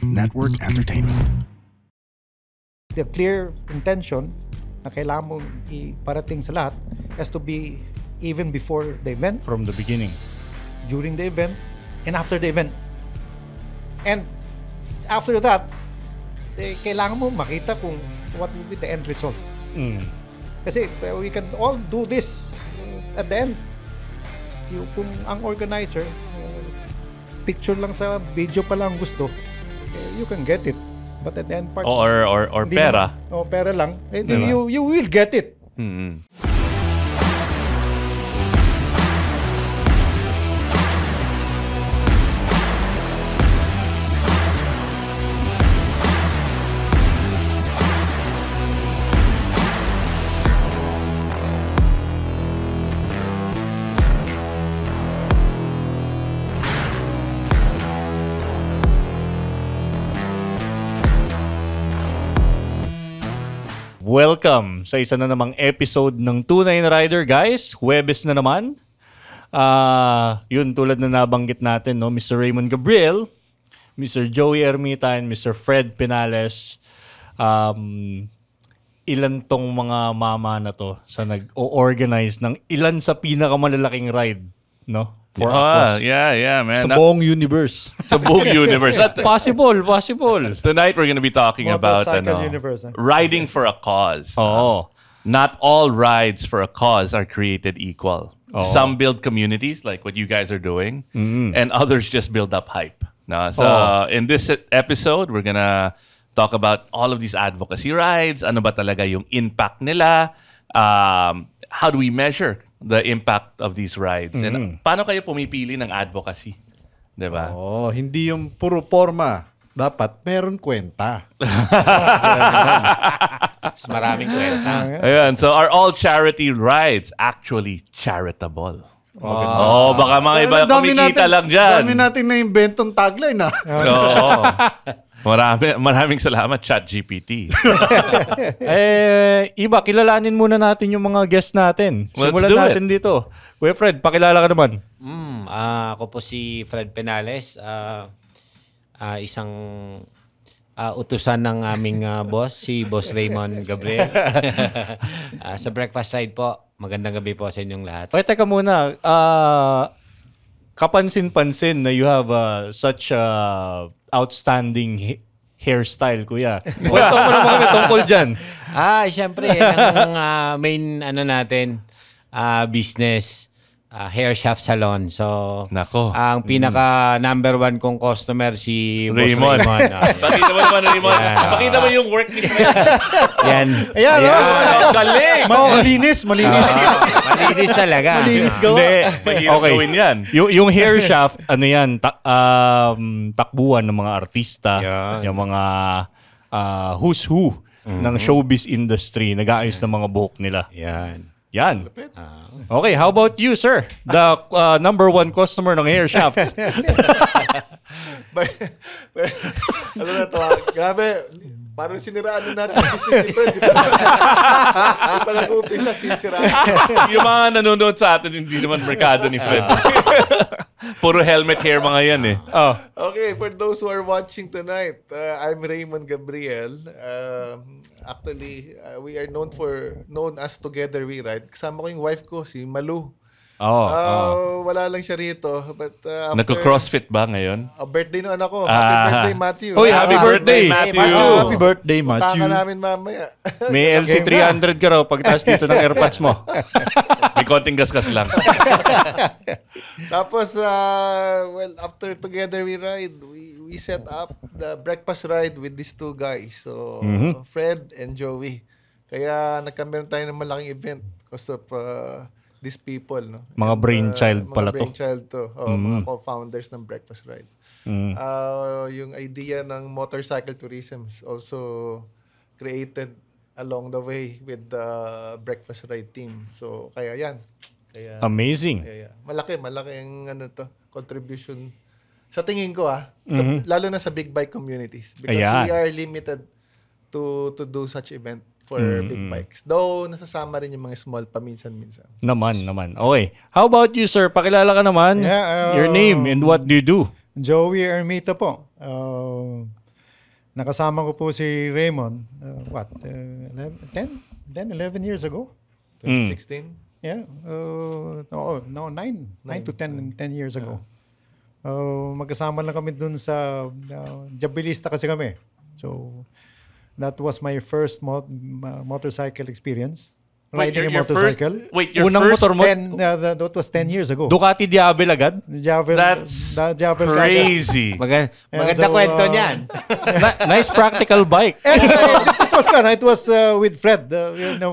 Network Entertainment. The clear intention na kailangan mong iparating sa lahat has to be even before the event, From the beginning. during the event, and after the event. And after that, kailangan mo makita kung what will be the end result. Kasi we can all do this at the end. Kung ang organizer, picture lang sa video pa lang gusto, you can get it. But at the end part, or pera. Pera lang. You will get it. Welcome sa isa na namang episode ng Tunay na Rider, guys. Huwebes na naman. Yun, tulad na nabanggit natin, no? Mr. Raymond Gabriel, Mr. Joey Ermita, and Mr. Fred Penales. Ilan tong mga mama na to sa nag-o-organize ng ilan sa pinakamalalaking ride, no? For us. Yeah, man. Sa buong universe. Sa buong universe. Possible. Tonight we're going to be talking about Motorcycle universe. riding for a cause. Oo. Not all rides for a cause are created equal. Oh. Some build communities like what you guys are doing, and others just build up hype. No? So in this episode, we're going to talk about all of these advocacy rides. Ano ba talaga yung impact nila? How do we measure the impact of these rides? And paano kayo pumipili ng advocacy? Diba? Hindi yung puro forma. Dapat meron kwenta. Maraming kwenta. Ayan, so are all charity rides actually charitable? Baka mga iba kumikita lang dyan. Dami natin na-inventong tagline na. Oo. Maraming salamat, ChatGPT. Iba, kilalanin muna natin yung mga guests natin. Simulan natin dito. Kuya Fred, pakilala ka naman. Ako po si Fred Penales, isang utusan ng aming boss, si Boss Raymond Gabriel. Sa Breakfast Ride po, magandang gabi po sa inyong lahat. Okay, teka muna. Kapansin-pansin na you have such outstanding hairstyle, kuya. Kwento mo naman kami tungkol dyan. Siyempre, yan ang main natin, business, hair shaft salon. So, Nako. ang pinaka number one kong customer si Raymond. Boss Raymond. Pakita mo naman, Raymond. Pakita mo yung work ni Fred. Yan. Ayan, Ang galing. Malinis. Malinis talaga. Malinis gawa. Mahirap gawin yan. Yung hair shaft, ano yan, takbuhan ng mga artista, Yan. yung mga who's who ng showbiz industry, nag-aayos ng mga buhok nila. Yan. Okay, how about you, sir? The number one customer ng hair shaft. Ano na to? Grabe. Parang siniraan na natin yung business ni Fred. Di pa nag-uumpisa, sisiraan. Yung mga nanonood sa atin, hindi naman merkado ni Fred. Puro helmet hair mga yan eh. Okay, for those who are watching tonight, I'm Raymond Gabriel. Actually, we are known as Together We Ride. Kasama ko yung wife ko, si Malu. Wala lang siya rito. But Nagko-crossfit ba ngayon? birthday ng anak ko. Happy birthday, Matthew. Uy, happy birthday, Matthew. Happy birthday, Punta Matthew. ka namin mamaya. May LC300 ka raw pagtaas dito ng airpods mo. May konting gasgas lang. Tapos, after Together We Ride, we set up the breakfast ride with these two guys. So, Fred and Joey. Kaya nagkameron tayo ng malaking event because of these people. No? Mga brainchild pala to. Mga brainchild to. Mga co-founders ng breakfast ride. Yung idea ng motorcycle tourism is also created along the way with the breakfast ride team. So, kaya yan. Amazing. Malaking contribution sa tingin ko lalo na sa big bike communities because we are limited to do such event for big bikes. Though nasasama rin yung mga small paminsan-minsan. Naman. Okay. How about you, sir? Pakilala ka naman. Your name and what do you do? Joey Ermita po. nakasama ko po si Raymond, 11 years ago? 2016. Yeah. No, 9 to 10 years ago. Magkasama lang kami dun sa Jabilista kasi kami. So, that was my first motorcycle experience. Riding a motorcycle. Unang first motor mo, That was 10 years ago. Ducati Diabel agad? That's Javel crazy. Maganda so, kwento niyan. Nice practical bike. And it was with Fred.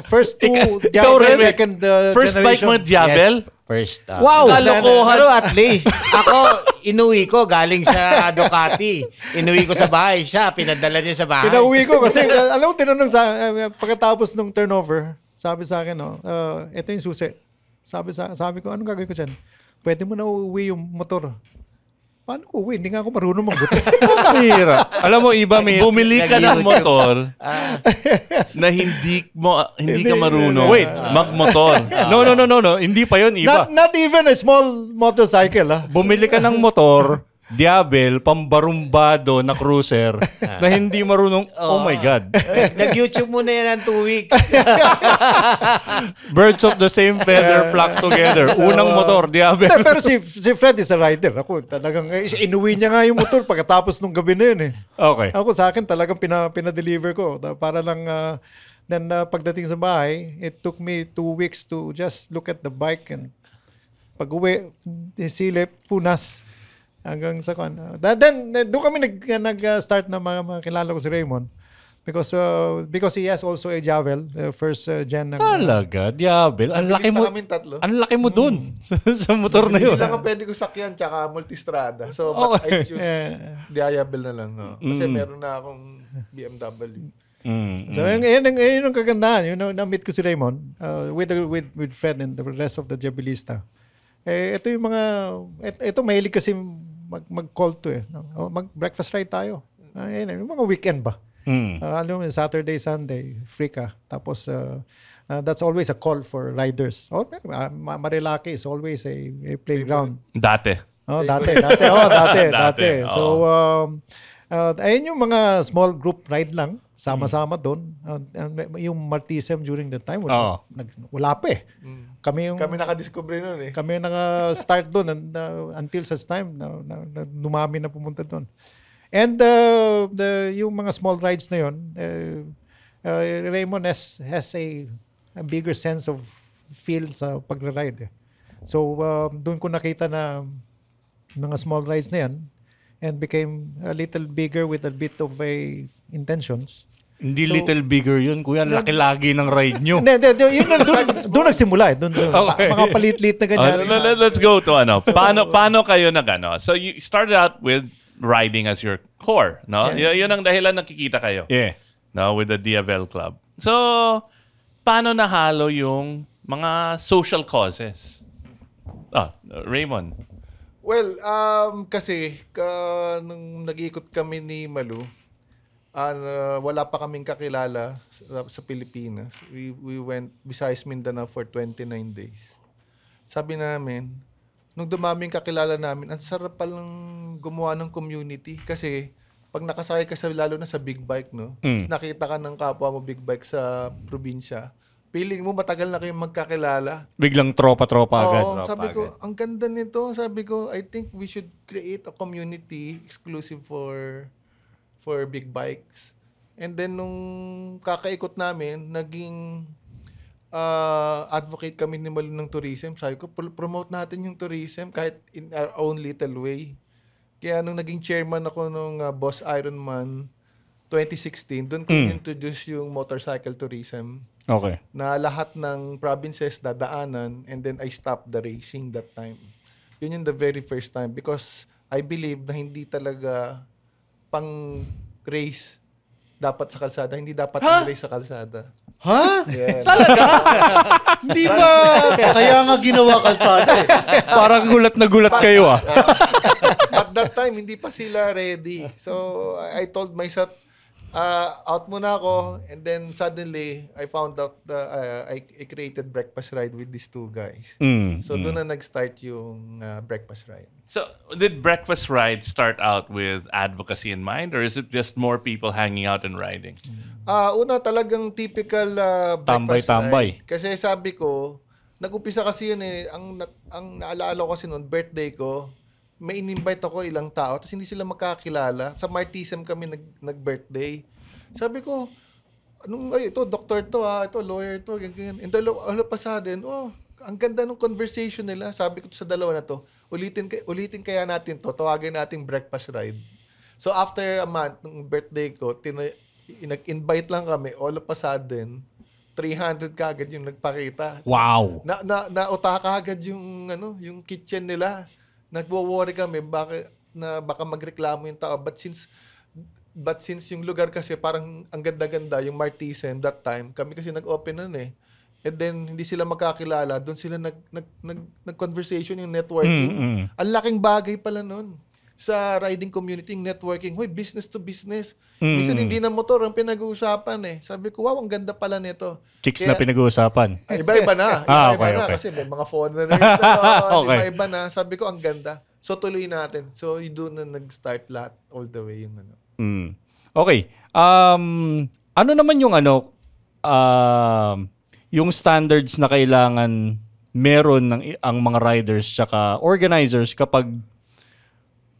First two ikaw Javel, rin, second First bike generation. mo, Javel? Yes, first. Wow! Kalokohan. Pero at least, ako, inuwi ko galing sa Ducati. Inuwi ko sa bahay siya, pinadala niya sa bahay. Pinauwi ko kasi, alam mo, tinanong pagkatapos ng turnover, sabi sa akin, ito yung susi. Sabi ko, anong gagawin ko dyan? Pwede mo na uuwi yung motor. Paano ko uwi? Hindi nga ako marunong magbuti. Mahirap. Alam mo, iba may... Bumili ka ng motor na hindi ka marunong Wait. magmotor. No. Hindi pa yun, iba. Not even a small motorcycle. Bumili ka ng motor, Diabel, pambarumbado na cruiser na hindi marunong, oh my God. Nag-YouTube muna yan ng 2 weeks. Birds of the same feather flock together. Unang motor, Diabel. Pero si Fred is a rider. Ako talagang, inuwi niya nga yung motor pagkatapos nung gabi na yun eh. Okay. Ako sa akin talagang pinadeliver ko. Para lang, then pagdating sa bahay, it took me 2 weeks to just look at the bike and pag-uwi, silip, punas. Hanggang sa kan. Then doon kami nag-start na makilala ko si Raymond because he has also a Javel, first gen ng Talaga, Diabel. Ang laki mo. Bilis na kaming tatlo. Ang laki mo dun sa motor na yun. Hindi lang ang pwede ko sakyan tsaka multistrada. So, but I choose Diabel na lang. No? Kasi meron na akong BMW. So yun ang kagandahan. Na-meet ko si Raymond with Fred and the rest of the Jabilista. Ito yung mga ito mahilig kasi mag-call to mag-breakfast ride tayo. Yung mga weekend ba? Alam mo, Saturday, Sunday, free ka. Tapos that's always a call for riders. Marilaki is always a playground. Dati. Dati. So ayun yung mga small group ride lang. Sama-sama doon. Yung Martisem during that time, wala pa eh. Kami nakadiscover nun eh. Kami naka-start doon until such time na dumami na pumunta doon. And yung mga small rides na yun, Raymond has a bigger sense of feel sa pagra-ride. So doon ko nakita na mga small rides na yan and became a little bigger with a bit of a intentions. Hindi little bigger yun, kuya. Laki-lagi ng ride nyo. Doon nagsimula eh. Okay. Mga palit-lit na ganyan. Let's go to paano kayo So you started out with riding as your core, no? Yeah. Yun ang dahilan nakikita kayo. Yeah. No, with the Diabel Club. So paano nahalo yung mga social causes? Raymond. Well, kasi nung nag-iikot kami ni Malu, wala pa kaming kakilala sa Pilipinas. We went Visayas Mindanao for 29 days. Sabi namin, nung dumaming kakilala namin, ang sarap palang gumawa ng community kasi pag nakasakay ka lalo na sa big bike, no? Tapos nakita ka ng kapwa mo big bike sa probinsya, feeling mo matagal na kayong magkakilala. Biglang tropa-tropa agad. Sabi ko, ang ganda nito. Sabi ko, I think we should create a community exclusive for big bikes. And then nung kakaikot namin, naging advocate kami ni Malu ng tourism. Sabi ko, promote natin yung tourism kahit in our own little way. Kaya nung naging chairman ako nung Boss Ironman 2016, doon ko introduce yung motorcycle tourism. Okay. Na lahat ng provinces dadaanan and then I stopped the racing that time. Yun yung the very first time because I believe na hindi talaga pang race dapat sa kalsada. Hindi dapat race sa kalsada. Ha? Yeah. Hindi ba? Kaya nga ginawa kalsada eh. Parang gulat na gulat kayo At that time, hindi pa sila ready. So, I told myself, out muna ako, and then suddenly I found out I created Breakfast Ride with these two guys. So doon na nag-start yung Breakfast Ride. So, did Breakfast Ride start out with advocacy in mind, or is it just more people hanging out and riding? Una talagang typical Breakfast Tambay-tambay. Ride. Kasi sabi ko, nag-umpisa kasi yun eh, ang naalala ko kasi noon, birthday ko, may in-invite ako ilang tao, tapos hindi sila magkakilala. Sa Martism kami nag-birthday. Sabi ko, ito, doktor to ito, lawyer to, ganyan. And all of a sudden, ang ganda ng conversation nila. Sabi ko sa dalawa na to, ulitin kaya natin to, tawagin nating Breakfast Ride. So after a month, ng birthday ko, nag-invite lang kami, all of a sudden, 300 kagad yung nagpakita. Wow! Nautaka agad yung kitchen nila. Nagwo-worry kami baka magreklamo yung tao, but since yung lugar kasi parang ang ganda-ganda yung Martisem that time, kami kasi nag-open nun eh, and then hindi sila magkakilala, doon sila nag-conversation, yung networking. Ang laking bagay pala nun sa riding community, yung networking. Hoy, business to business. Minsan hindi na motor ang pinag-uusapan eh. Sabi ko, wow, ang ganda pala nito. Chicks na pinag-uusapan. Iba-iba na. Okay. Kasi may mga foreigners na. Okay. Iba-iba na. Sabi ko, ang ganda. So, tuloy natin. So, doon na nag-start lahat all the way yung ano. Okay. Ano naman yung yung standards na kailangan meron ang mga riders tsaka organizers kapag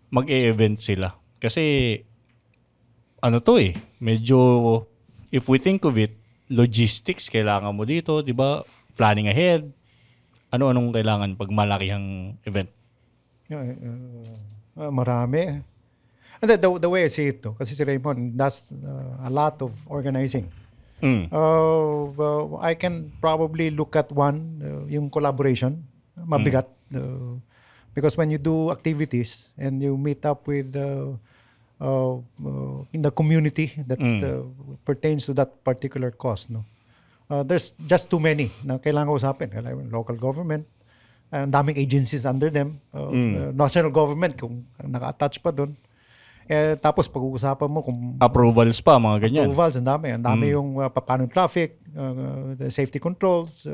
mag-e-event sila? Kasi medyo, if we think of it, logistics kailangan mo dito, di ba? Planning ahead. Ano-anong kailangan pag malaki ang event? Marami. And the way I see it, kasi si Raymond does a lot of organizing. I can probably look at one, yung collaboration, mabigat. Because when you do activities and you meet up with in the community that pertains to that particular cause, there's just too many na kailangan usapin. Local government, ang daming agencies under them, national government kung naka-attach pa doon. Tapos pag-uusapan mo kung approvals pa, mga ganyan. Approvals, ang dami yung paano traffic, the safety controls,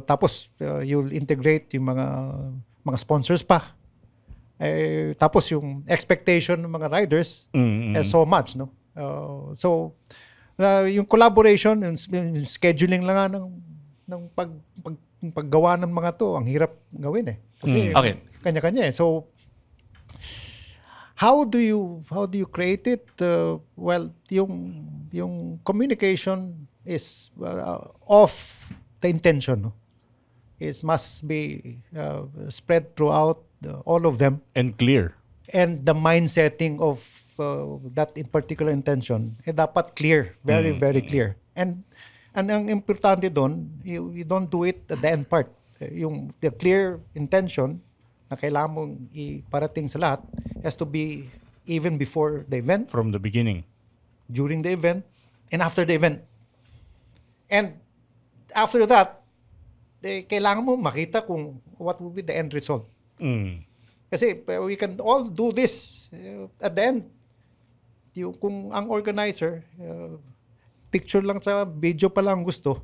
tapos you'll integrate yung mga sponsors pa. Tapos yung expectation ng mga riders so much, no? Yung collaboration, yung scheduling lang ng paggawa ng mga to, ang hirap gawin eh. Kasi kanya-kanya eh. So how do you create it? Well, yung communication is off the intention, no? It must be spread throughout all of them. And clear. And the mindsetting of that in particular intention, dapat clear. Very, very clear. And ang importante doon, you don't do it at the end part. The clear intention na kailangan mong iparating sa lahat has to be even before the event. From the beginning. During the event. And after the event. And after that, kailangan mo makita kung what will be the end result. Kasi we can all do this at the end. Kung ang organizer, picture lang sa video pa lang gusto,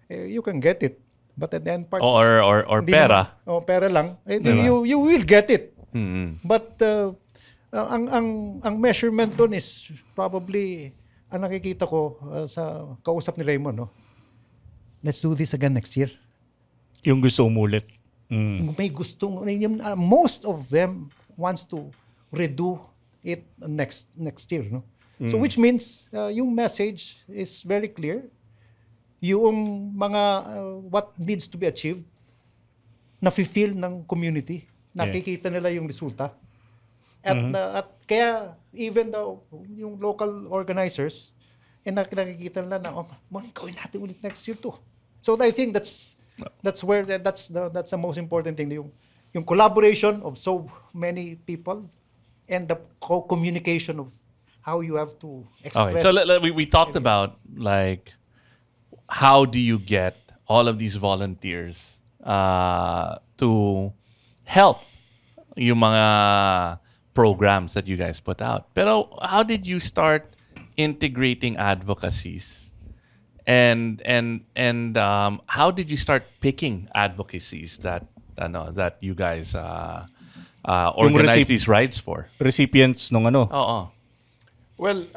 you can get it. But at the end part... Or pera. Pera lang. You will get it. But ang measurement doon is probably, ang nakikita ko sa kausap ni Raymond, no? Let's do this again next year. Yung gusto umulit. May gustong, most of them wants to redo it next year, no? So which means yung message is very clear. Yung mga what needs to be achieved, nafi-feel ng community, nakikita nila yung resulta. At kaya even though yung local organizers nakikita nila na gawin natin ulit next year too. So I think that's the most important thing, yung collaboration of so many people and the communication of how you have to express. Okay, so we talked about like how do you get all of these volunteers to help yung mga programs that you guys put out. Pero how did you start integrating advocacies, and how did you start picking advocacies that you guys organize these rides for? Recipients nung ano. Oo. Well,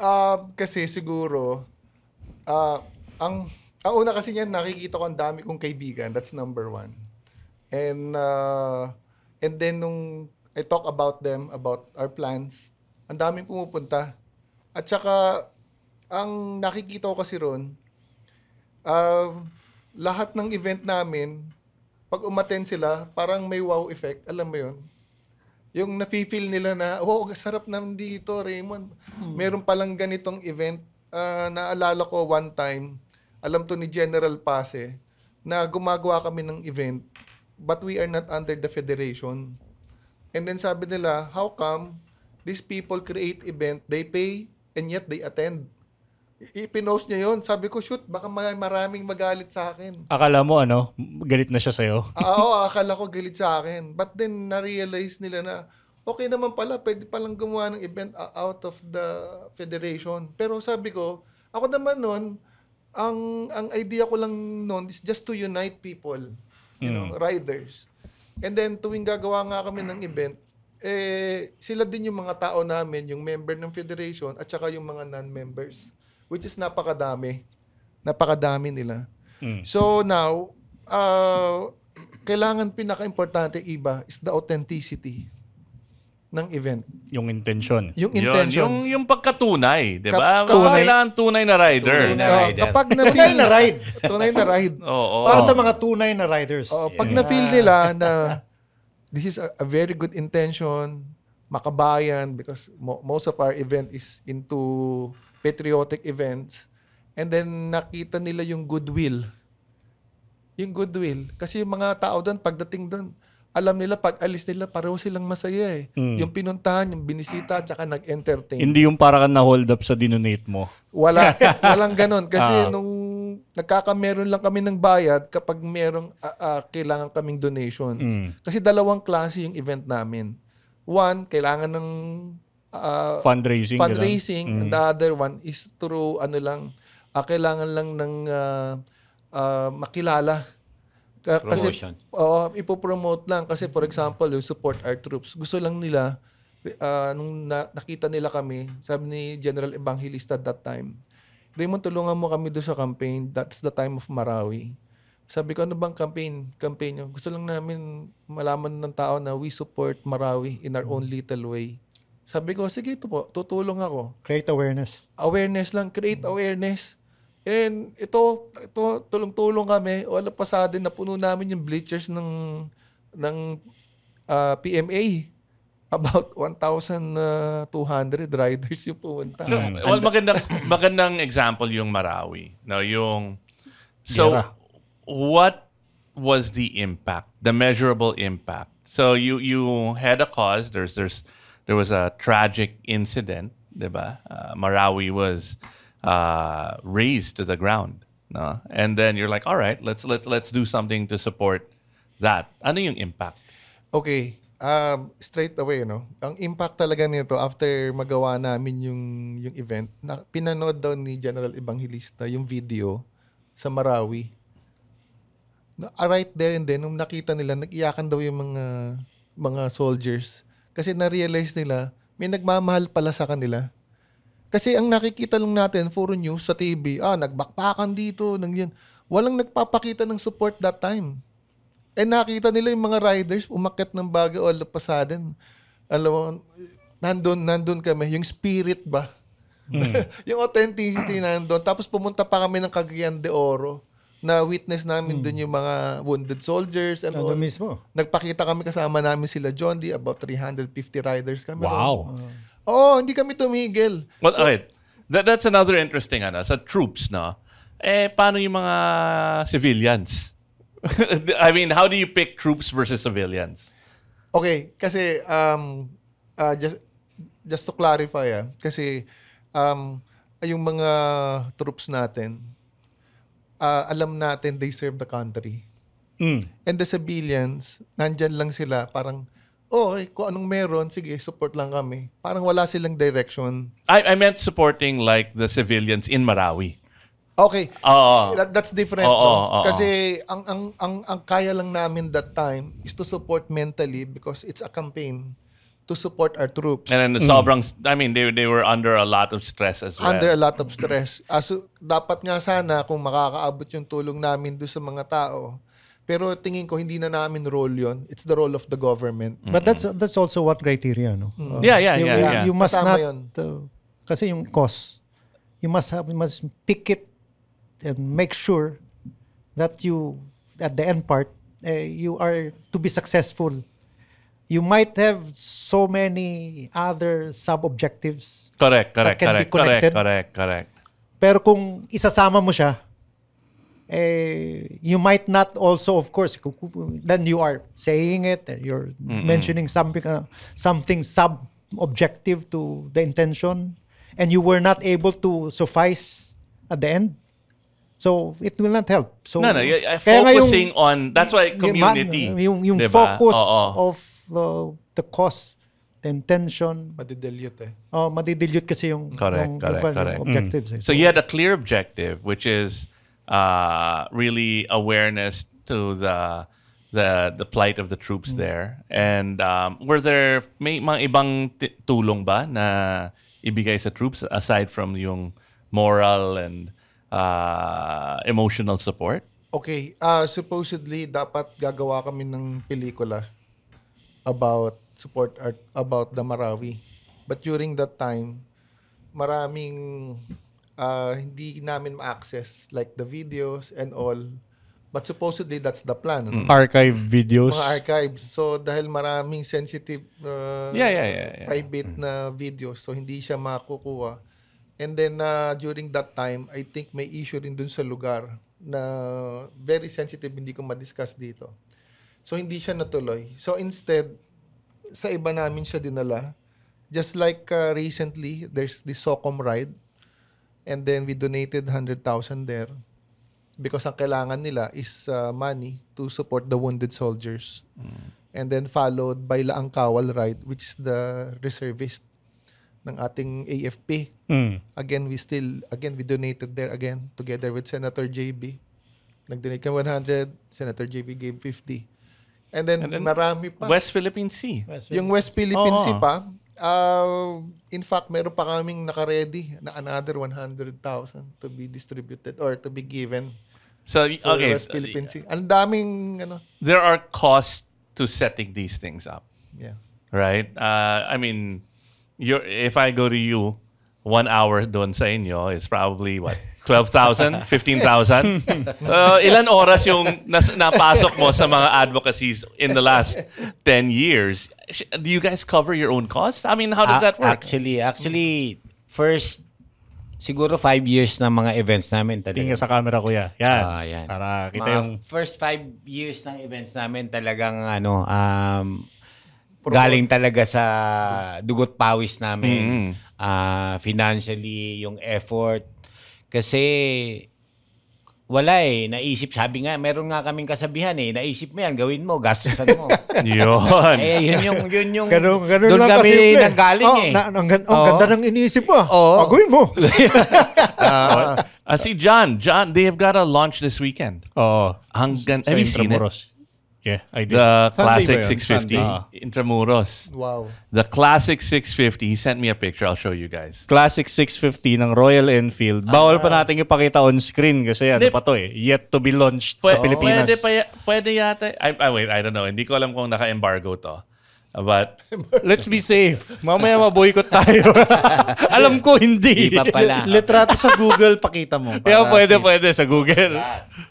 kasi siguro, ang una kasi niyan, nakikita ko ang dami kong kaibigan. That's number one. And then nung I talk about them, about our plans, ang daming pumupunta. At saka, ang nakikita ko kasi ron, lahat ng event namin, pag umattend sila, parang may wow effect. Alam mo yun? Yung nafe-feel nila na, sarap naman dito, Raymond. Meron palang ganitong event. Naalala ko one time, alam to ni General Pase, na gumagawa kami ng event, but we are not under the federation. And then sabi nila, how come these people create event, they pay, and yet they attend? Ipinost niya yun. Sabi ko, shoot, baka maraming magalit sa akin. Akala mo galit na siya sa'yo? Oo, akala ko galit sa akin. But then, na-realize nila na, okay naman pala, pwede palang gumawa ng event out of the federation. Pero sabi ko, ako naman nun, ang idea ko lang nun is just to unite people, you know, riders. And then, tuwing gagawa nga kami ng event, sila din yung mga tao namin, yung member ng federation, at saka yung mga non-members. Which is napakadami. Napakadami nila. So now, kailangan pinaka-importante iba is the authenticity ng event. Yung intention. Yung intention. Yung pagkatunay, di ba? Kapag- Kailangan tunay na rider. Kapag Tunay na ride. tunay na ride. Oo. Para sa mga tunay na riders. Pag na-feel nila na this is a very good intention, makabayan, because most of our event is into patriotic events, and then nakita nila yung goodwill. Yung goodwill. Kasi yung mga tao doon, pagdating doon, alam nila, pag alis nila, pareho silang masaya eh. Yung pinuntahan, yung binisita, tsaka nag-entertain. Hindi yung para ka na-hold up sa dinonate mo. Walang ganon. Kasi nung nagkakameron lang kami ng bayad kapag merong kailangan kaming donations. Kasi dalawang klase yung event namin. One, kailangan ng Fundraising. and the other one is through kailangan lang ng makilala. Kasi Promotion. ipopromote lang. Kasi for example, yung support our troops. Gusto lang nila, nung nakita nila kami, sabi ni General Evangelista that time, Raymond, tulungan mo kami doon sa campaign. That's the time of Marawi. Sabi ko, ano bang campaign nyo? Gusto lang namin malaman ng tao na we support Marawi in our own little way. Sabi ko, sige, ito po, tutulong ako. Create awareness. Awareness lang, create awareness. And ito tulong-tulong kami. Wala pa sa atin, napuno namin yung bleachers ng PMA. About 1,200 riders yung pumunta. Well, magandang example yung Marawi. No, Gera. what was the impact, the measurable impact? So you had a cause. There was a tragic incident, diba? Marawi was razed to the ground, no? And then you're like, all right, let's do something to support that. Ano yung impact? Okay. Straight away, no? Ang impact talaga nito after magawa namin yung event, pinanood daw ni General Evangelista yung video sa Marawi. Right there and then, nung nakita nila, nag-iyakan daw yung mga soldiers. Kasi na-realize nila, may nagmamahal pala sa kanila. Kasi ang nakikita lang natin, puro news sa TV, nagbakpakan dito, yan. Walang nagpapakita ng support that time. Nakita nila yung mga riders, umakyat ng Baguio all of a sudden. Alam mo, nandun kami. Yung spirit ba? Yung authenticity nandun. Tapos pumunta pa kami ng Cagayan de Oro na witness namin dun yung mga wounded soldiers and all. Mismo. Nagpakita kami, kasama namin sila John D. About 350 riders kami. Wow. Hindi kami tumigil. Well, okay. That's another interesting sa troops, no? Paano yung mga civilians? I mean, how do you pick troops versus civilians? Okay, kasi just to clarify, kasi yung mga troops natin, alam natin they serve the country. And the civilians, nandyan lang sila, parang kung anong meron, sige, support lang kami. Parang wala silang direction. I meant supporting like the civilians in Marawi. Okay. Oo. That's different. Oo, no? oo. Kasi ang kaya lang namin that time is to support mentally because it's a campaign to support our troops. And then sobrang, I mean, they were under a lot of stress as well. Under a lot of stress. Dapat nga sana kung makakaabot yung tulong namin doon sa mga tao. Pero tingin ko hindi na namin role yon. It's the role of the government. But that's also what criteria, no? Yeah. You must Kasama not, yun. kasi yung cost, you must pick it and make sure that you, at the end part, you are to be successful. You might have so many other sub-objectives. Correct. can be connected. Pero kung isasama mo siya, you might not also, of course, then you are saying it, and you're mentioning something sub-objective to the intention, and you were not able to suffice at the end. So, it will not help. So, focusing on, that's why community. Yung diba? focus of the cause, the intention. Madidilute Madidilute kasi yung Correct. objectives. So you had a clear objective, which is really awareness to the plight of the troops there. And were there may mga ibang tulong ba na ibigay sa troops aside from yung moral and emotional support? Okay. Supposedly, dapat gagawa kami ng pelikula about about the Marawi. But during that time, maraming hindi namin ma-access, like the videos and all. But supposedly, that's the plan. Ano? Archive videos. Mga archives. So, dahil maraming sensitive, private na videos, so hindi siya makukuha. And then, during that time, I think may issue rin dun sa lugar na very sensitive, hindi ko ma-discuss dito. So, hindi siya natuloy. So, instead, sa iba namin siya dinala. Just like recently, there's the SOCOM ride. And then, we donated 100,000 there. Because ang kailangan nila is money to support the wounded soldiers. And then, followed by Laang Kawal ride, which is the reservist ng ating AFP. Again, we donated there again together with Senator JB. Nag-donate kami 100, Senator JB gave 50. And then marami pa. West Philippine Sea. Yung West Philippine Sea pa, in fact, meron pa kaming naka-ready na another 100,000 to be distributed or to be given So, for okay. West Philippine Sea. Ang daming, There are costs to setting these things up. yeah. Right? I mean, if I go to you, 1 hour doon sa inyo is probably what? 12,000? 15,000? So, ilan oras yung napasok mo sa mga advocacies in the last 10 years? Do you guys cover your own costs? I mean, how does that work? Actually, first, siguro 5 years na mga events namin talaga. Tingnan sa camera, kuya. Yan. Yan. Para kita Mga yung... first 5 years ng events namin talagang galing talaga sa dugot pawis namin. Financially, yung effort. Kasi wala naisip, sabi nga, meron nga kaming kasabihan naisip mo yan, gawin mo, gastusan mo. Yun. Yun yung Ganun doon lang kami kasimple. nanggaling Ang ganda ng iniisip mo. Gawin mo. Si John, they have got a launch this weekend. Oo. Have Sa you seen it? Intramuros. Yeah, I did. The Sunday classic ba yun? 650 Intramuros. Wow. The classic 650. He sent me a picture. I'll show you guys. Classic 650 ng Royal Enfield. Bawal pa natin ipakita on screen kasi ano pa to yet to be launched sa Pilipinas. Pwede yata. Wait, I don't know. Hindi ko alam kung naka-embargo to. But Let's be safe. Mamaya maboycott tayo. Alam ko hindi. Di pa pala. Litrato sa Google, pakita mo. Kaya para pwede sa Google.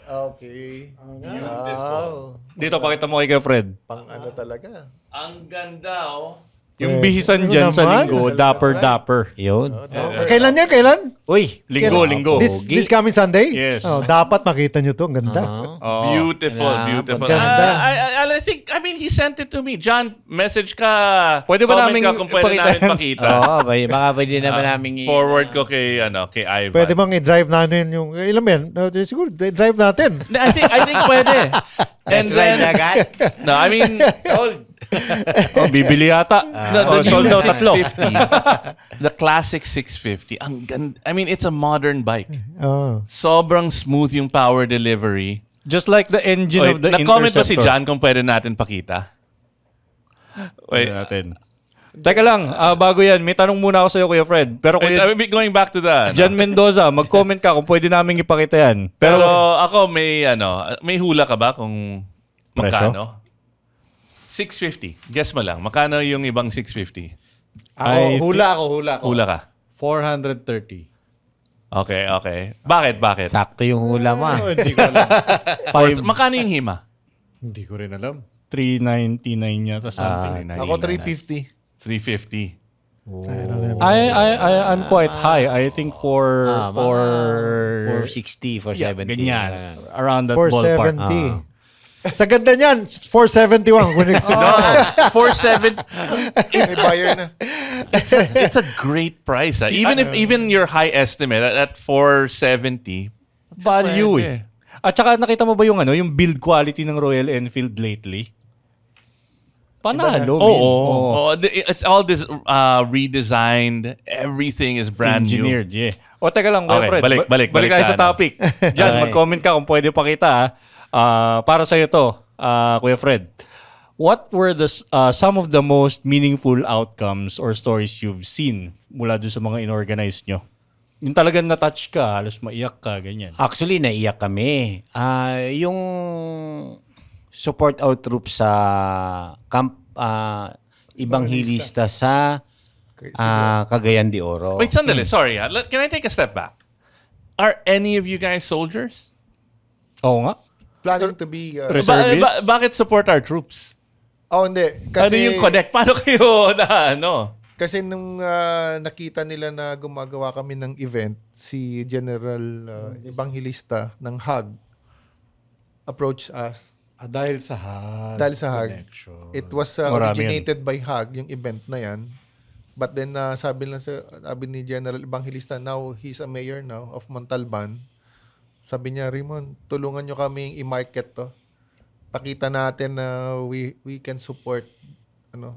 Okay. Wow. Dito pakita mo kay Fred. Pang ano talaga. ang ganda, Yung bihisan dyan sa naman. linggo, dapper. Yun. Kailan yan? Kailan? Uy. Linggo. This coming Sunday? Yes. Dapat makita nyo to. Ang ganda. Beautiful. Ganda. I mean, he sent it to me. John, message ka. Pwede ba comment namin ka kung pwede ipakita? namin pakita. Baka pwede naman namin Forward ko kay Ivan. Pwede bang i-drive natin yung... Ilan ba yan? Siguro, drive natin. I think pwede. Test drive na agad. No, I mean, Sold. Bibili yata. The sold out tatlo. 650. The classic 650. Ang ganda. I mean, it's a modern bike. Oh. Sobrang smooth yung power delivery. Just like the engine of the Na-comment ba si Interceptor. John kung pwede natin pakita? Wait, Natin. Teka lang, bago yan, may tanong muna ako sa'yo, Kuya Fred. Pero wait, Kuya I'm going back to that. Jan Mendoza, mag-comment ka kung pwede namin ipakita yan. Pero Pero, ako may hula ka ba kung Presyo? magkano? 650. Guess mo lang. Makano yung ibang 650? Hula ako. Hula ka. 430. Okay. Bakit? Sakto yung hula mo. Hindi ko alam. Makano yung hima? Hindi ko rin alam. 399 yata something. Ako 350. 350. I'm quite high. I think for 460, 470. ganyan. Around that ballpark. 470. Sa ganda niyan, 471. 470. May buyer na. It's a great price. Even your high estimate at 470. Value eh. At saka nakita mo ba yung build quality ng Royal Enfield lately? Panalo. Oo. It's all this redesigned. Everything is brand Engineered, yeah. O teka lang, Kuya Okay, Fred. balik tayo sa tayo. topic. Diyan, mag-comment ka kung pwede pakita. Para sa'yo to, Kuya Fred. What were some of the most meaningful outcomes or stories you've seen mula doon sa mga inorganize nyo? Yung talagang na-touch ka, halos maiyak ka, ganyan. Actually, naiyak kami. Yung support our troops sa Camp Evangelista sa Cagayan de Oro. Wait, sandali. Sorry. Can I take a step back? Are any of you guys soldiers? Oo nga. Planning to be... Reservists? Bakit support our troops? Hindi. Kasi, Ano yung connect? Paano kayo Kasi nung nakita nila na gumagawa kami ng event, si General Evangelista ng HAG approached us. Dahil sa HAG. Connection. It was Marami originated by HAG, yung event na yan. But then sabi ni General Evangelista, now he's a mayor now of Montalban. Sabi niya, Raymond, tulungan nyo kaming i-market to. Pakita natin na we can support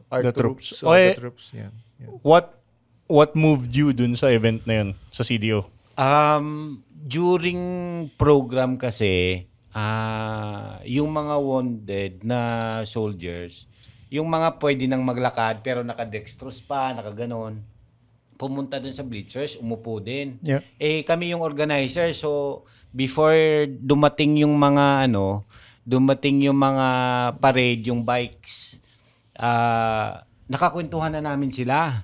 our The troops. troops. Okay. The troops. Yan. What moved you dun sa event na yun, sa CDO? During program kasi, yung mga wounded na soldiers, yung mga pwede nang maglakad pero nakadextrose pa, nakaganon, pumunta dun sa bleachers, umupo din. Yeah. Kami yung organizer, so before dumating yung mga parade, yung bikes, nakakwentuhan na namin sila.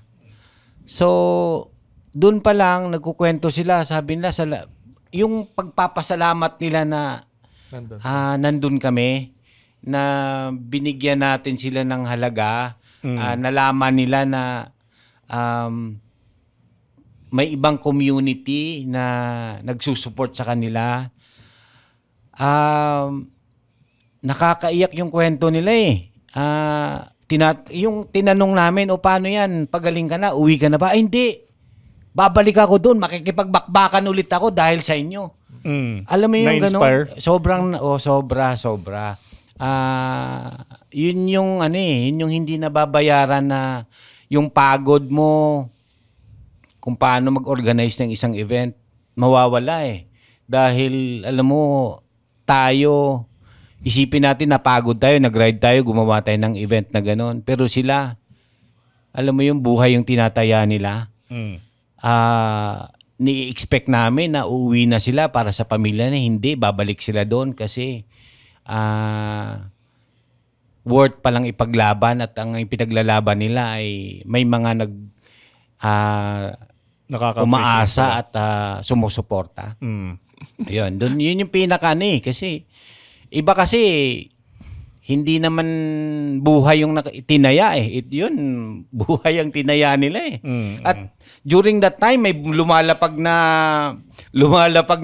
So, dun pa lang nagkukwento sila, sabi nila yung pagpapasalamat nila na nandun kami, na binigyan natin sila ng halaga, nalaman nila na may ibang community na nagsusupport sa kanila. Nakakaiyak yung kwento nila eh. Yung tinanong namin, paano yan? Pagaling ka na, uwi ka na ba? Ay, hindi. Babalik ako doon, makikipagbakbakan ulit ako dahil sa inyo. Alam mo yung gano'n? Sobra. Yun yung hindi nababayaran na yung pagod mo kung paano mag-organize ng isang event, mawawala eh. Dahil, alam mo, tayo, isipin natin napagod tayo, nag-ride tayo, gumawa tayo ng event na gano'n. Pero sila, alam mo yung buhay yung tinataya nila. Ni-expect namin na uuwi na sila para sa pamilya na hindi, babalik sila doon kasi worth palang ipaglaban at ang ipinaglalaban nila ay may mga umaasa at sumusuporta. Yun yung pinaka kasi iba kasi hindi naman buhay yung tinaya eh. Yun, buhay ang tinaya nila eh. At during that time, may lumalapag na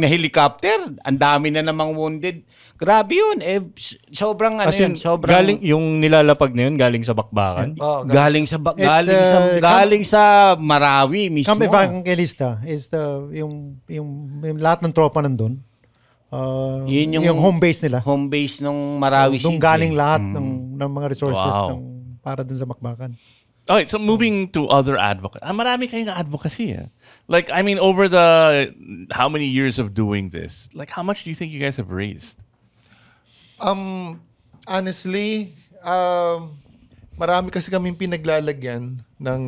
helicopter. Ang dami na namang wounded. Grabe yun. Sobrang galing, yung nilalapag na yun, galing sa bakbakan? Galing sa Marawi mismo. Camp Evangelista is yung lahat ng tropa nandun. Yun yung home base nila. Home base ng Marawi. Doon galing lahat ng mga resources. Wow. para dun sa bakbakan. Okay, so moving to other advocacy. Marami kayong advocacy. Like, I mean, over the how many years of doing this, like, how much do you think you guys have raised? Honestly, marami kasi kaming pinaglalagyan ng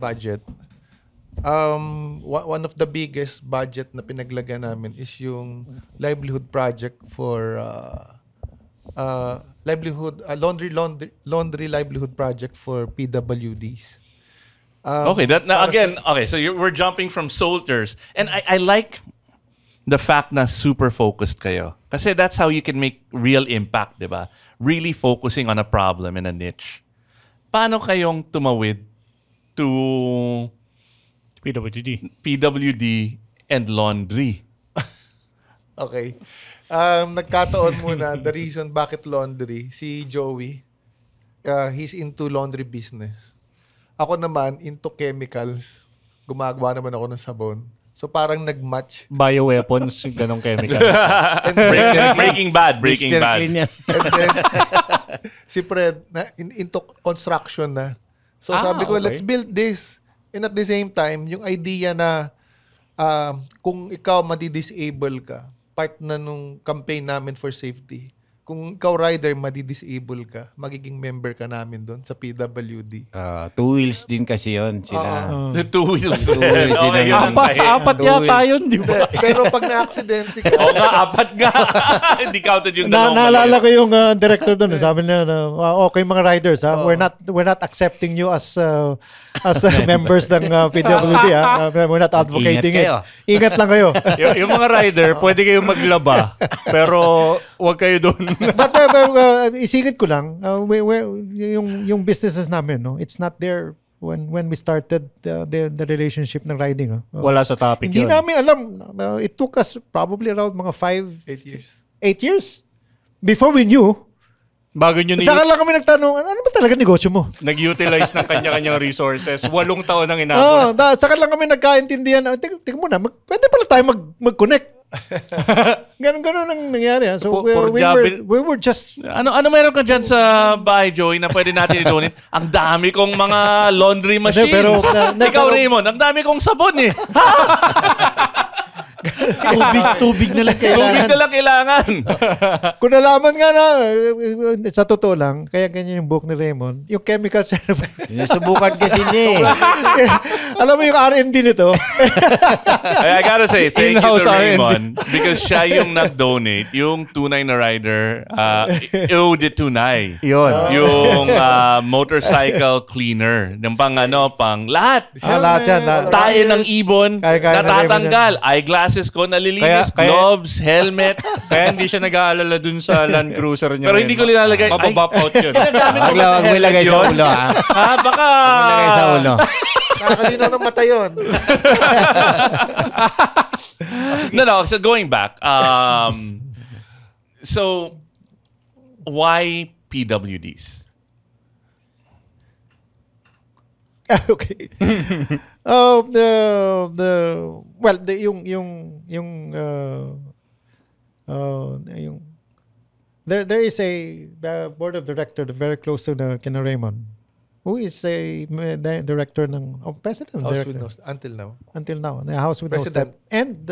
budget. One of the biggest budget na pinaglagyan namin is yung livelihood project for laundry livelihood project for PWDs. Okay, so we're jumping from soldiers. And I like the fact na super focused kayo. Kasi that's how you can make real impact, di ba? Really focusing on a problem and a niche. Paano kayong tumawid to PWD and laundry? Okay. Nagkataon muna, the reason bakit laundry, si Joey, he's into laundry business. Ako naman, into chemicals. Gumagawa naman ako ng sabon. So parang nag-match. Bioweapons, ganong chemical. Breaking Bad. And then si Fred, into construction na. So sabi ko, okay. let's build this. And at the same time, yung idea na kung ikaw madi-disable ka, part na nung campaign namin for safety. Kung ikaw rider, madi-disable ka, magiging member ka namin doon sa PWD. Two wheels din kasi yun sila. The two wheels. wheels Okay, din ang- yun ang tahi. Apat yata yun, di ba? Pero pag na-aksidente ka, Oo nga, apat nga. Hindi counted yung dalawang Naalala mali. ko yung director doon, sabi niya na okay mga riders, we're not accepting you as members ng PWD, we're not advocating Ingat kayo. Ingat lang kayo. yung mga rider, pwede kayong maglaba, pero wag kayo doon. But isingit ko lang, yung businesses namin, no, it's not there when we started the relationship ng riding. Wala sa topic Hindi yun. namin alam. It took us probably around mga 8 years. 8 years before we knew. Bago nyo Saka lang kami nagtanong, ano ba talaga negosyo mo? nag-utilize ng kanya-kanyang resources. 8 taon ang inabot. Saka lang kami nagkaintindihan. Tingnan mo na, pwede pala tayo mag-connect. Ganon ang nangyari. So we were just... Ano meron ka dyan sa bahay, Joey, na pwede natin idonin? Ang dami kong mga laundry machines. Ikaw, Raymond, ang dami kong sabon eh. Tubig na lang kailangan. Tubig na lang kailangan. Kung nalaman nga na, sa totoo lang, kaya ganyan yung book ni Raymond, yung chemicals, Sinusubukan kasi niya alam mo yung R&D nito, I gotta say, thank you In-house to R&D. Raymond because siya yung nag-donate. Yung tunay na rider, ode tunay. Yun. Yung motorcycle cleaner. Yung pang lahat. lahat yan. Tae ng ibon, Kaya na natatanggal. Eyeglasses ko, nalilinis. Kaya- Gloves, helmet. Kaya hindi siya nag-aalala dun sa Land Cruiser niya. Pero hindi ko linalagay. Mababop out yun. Huwag mo ilagay sa ulo, ha? Ha, baka... Huwag mo ilagay sa ulo. nakakalinaw ng mata yun. No. So going back, so why PWDs? Okay. There is a board of director very close to kina Raymond, who is a director ng president House director, with no, until now. until now, the House with President. no step. And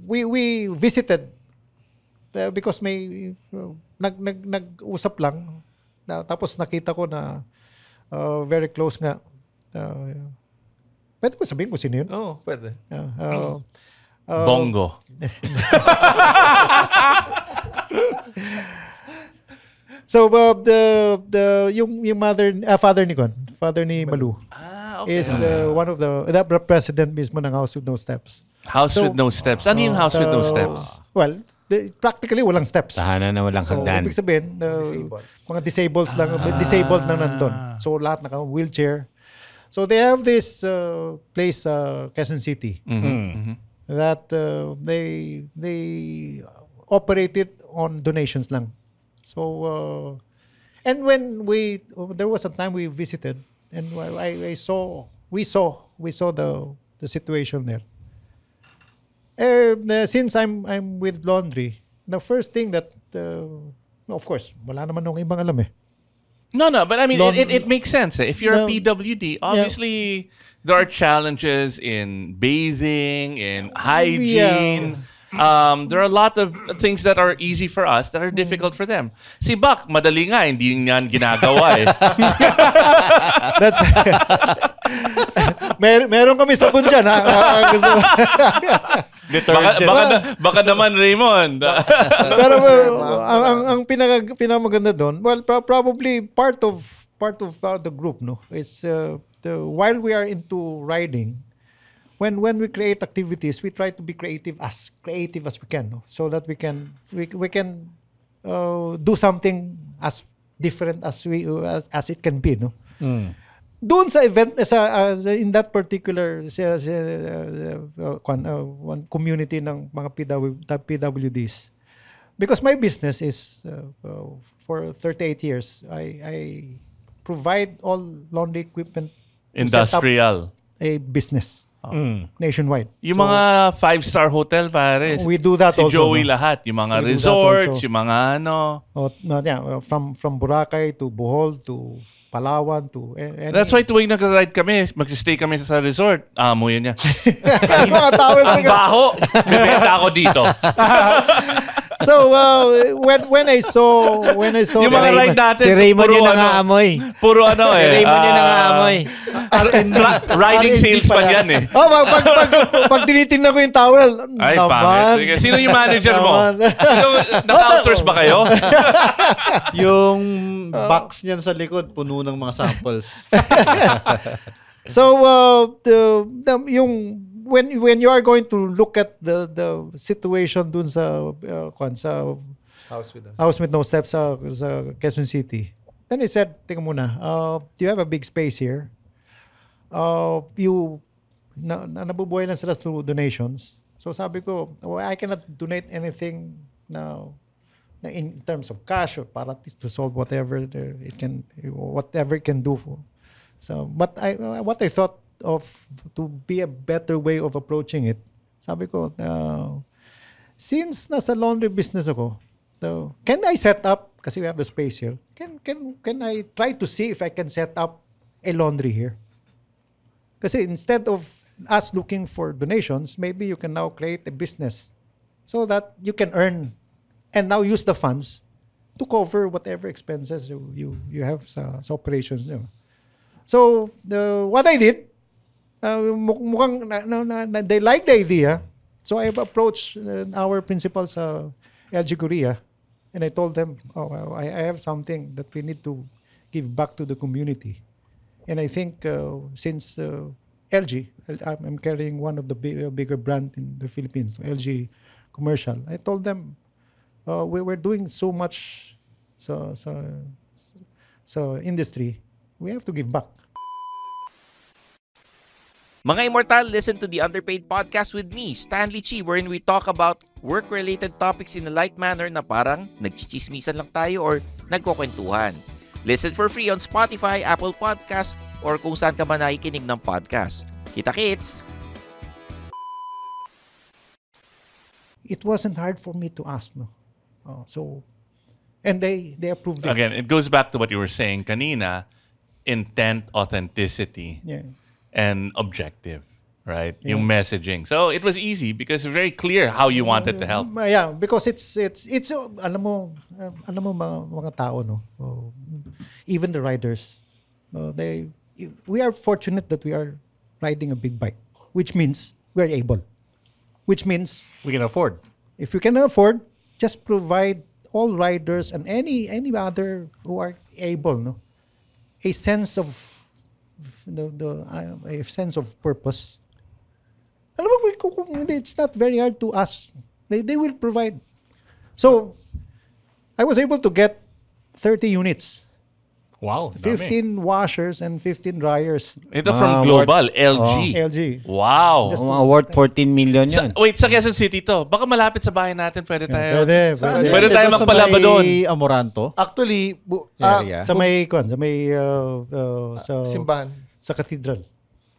we visited because may nag-usap lang tapos nakita ko na very close nga. Pwede ko sabihin kung sino yun? Oo, pwede. Bongo. So yung father ni Malu is one of the president mismo ng House with no steps. House with no steps. Ano yung house with no steps? Well, practically walang steps. Tahanan na walang So, hagdan. ibig sabihin, mga disabled lang nandun. So, lahat naka-wheelchair. So, they have this place, Quezon City, that they operate it on donations lang. So, and when there was a time we visited, and we saw the situation there. Since I'm with laundry, the first thing that of course, wala naman akong ibang alam eh. No, but I mean, it makes sense. If you're a PWD, obviously there are challenges in bathing, in hygiene. There are a lot of things that are easy for us that are difficult for them. Si Buck, madali nga, hindi niyan ginagawa eh. That's meron kami sabon dyan, ha? Detergent. Baka naman, Raymond. Pero ang pinakamaganda doon, well, probably part of the group, no, is while we are into riding, when we create activities, we try to be creative as we can, no, so that we can do something as different as it can be, no. Doon sa event in that particular one community ng mga PWDs, because my business is for 38 years I provide all laundry equipment to set up Industrial. a business nationwide. Yung mga 5-star hotel, pare. We do that si also, Joey no? lahat. Yung mga We do that resorts, also. yung mga ano. From Boracay to Bohol to Palawan to That's why tuwing nag-ride kami, magsistay kami sa resort. Amoy niya. mga towels Ang baho. Bibenta ako dito. So when I saw Yung mga ride natin, Si Raymond puro yung ano, nangaamoy. Puro ano Si eh. Raymond yung nangaamoy. Riding R&D salesman pala. yan eh. Pag tinitingnan ko yung towel, Ay, naman. pangit. Sige, sino yung manager mo? Naman. Naka-outsource ba kayo? Yung box niyan sa likod, puno ng mga samples. So yung when you are going to look at the situation dun sa House with No Steps sa Quezon City, then I said, tingnan muna, you have a big space here. Nabubuhay lang sila through donations. So sabi ko, I cannot donate anything now in terms of cash or para to solve whatever it can do for. So, but what I thought of to be a better way of approaching it, sabi ko, since nasa laundry business ako, can I set up, kasi we have the space here, can I try to see if I can set up a laundry here? Kasi instead of us looking for donations, maybe you can now create a business so that you can earn and now use the funds to cover whatever expenses you have sa operations. So, what I did, mukhang they like the idea. So I approached our principal sa LG Korea and I told them, I have something that we need to give back to the community. And I think since LG, I'm carrying one of the bigger brand in the Philippines, LG Commercial. I told them, we're doing so much so industry, we have to give back. Mga Immortal, listen to the Underpaid Podcast with me, Stanley Chi, wherein we talk about work-related topics in a light manner na parang nagchichismisan lang tayo or nagkukwentuhan. Listen for free on Spotify, Apple Podcast, or kung saan ka man nakikinig ng podcast. Kita-kits! It wasn't hard for me to ask, no? And they approved it. Again, it goes back to what you were saying kanina, intent, authenticity. Yeah. And objective, right? Yung messaging. So it was easy because it's very clear how you wanted to help. Yeah, because it's alam mo mga tao, no. Even the riders, we are fortunate that we are riding a big bike, which means we are able. Which means We can afford. if you can afford, just provide all riders and any other who are able, no, a sense of a sense of purpose. Alam mo, it's not very hard to ask. They will provide. So, I was able to get 30 units. Wow. dami. 15 washers and 15 dryers. Ito from Global, LG. LG. Wow. Just- Mga worth 14 million yan. Sa Quezon City to. Baka malapit sa bahay natin. Pwede tayo. Pwede. Pwede tayo Ito sa magpalaba may doon. Amoranto. Actually, Sa may, sa may, simbahan. sa cathedral.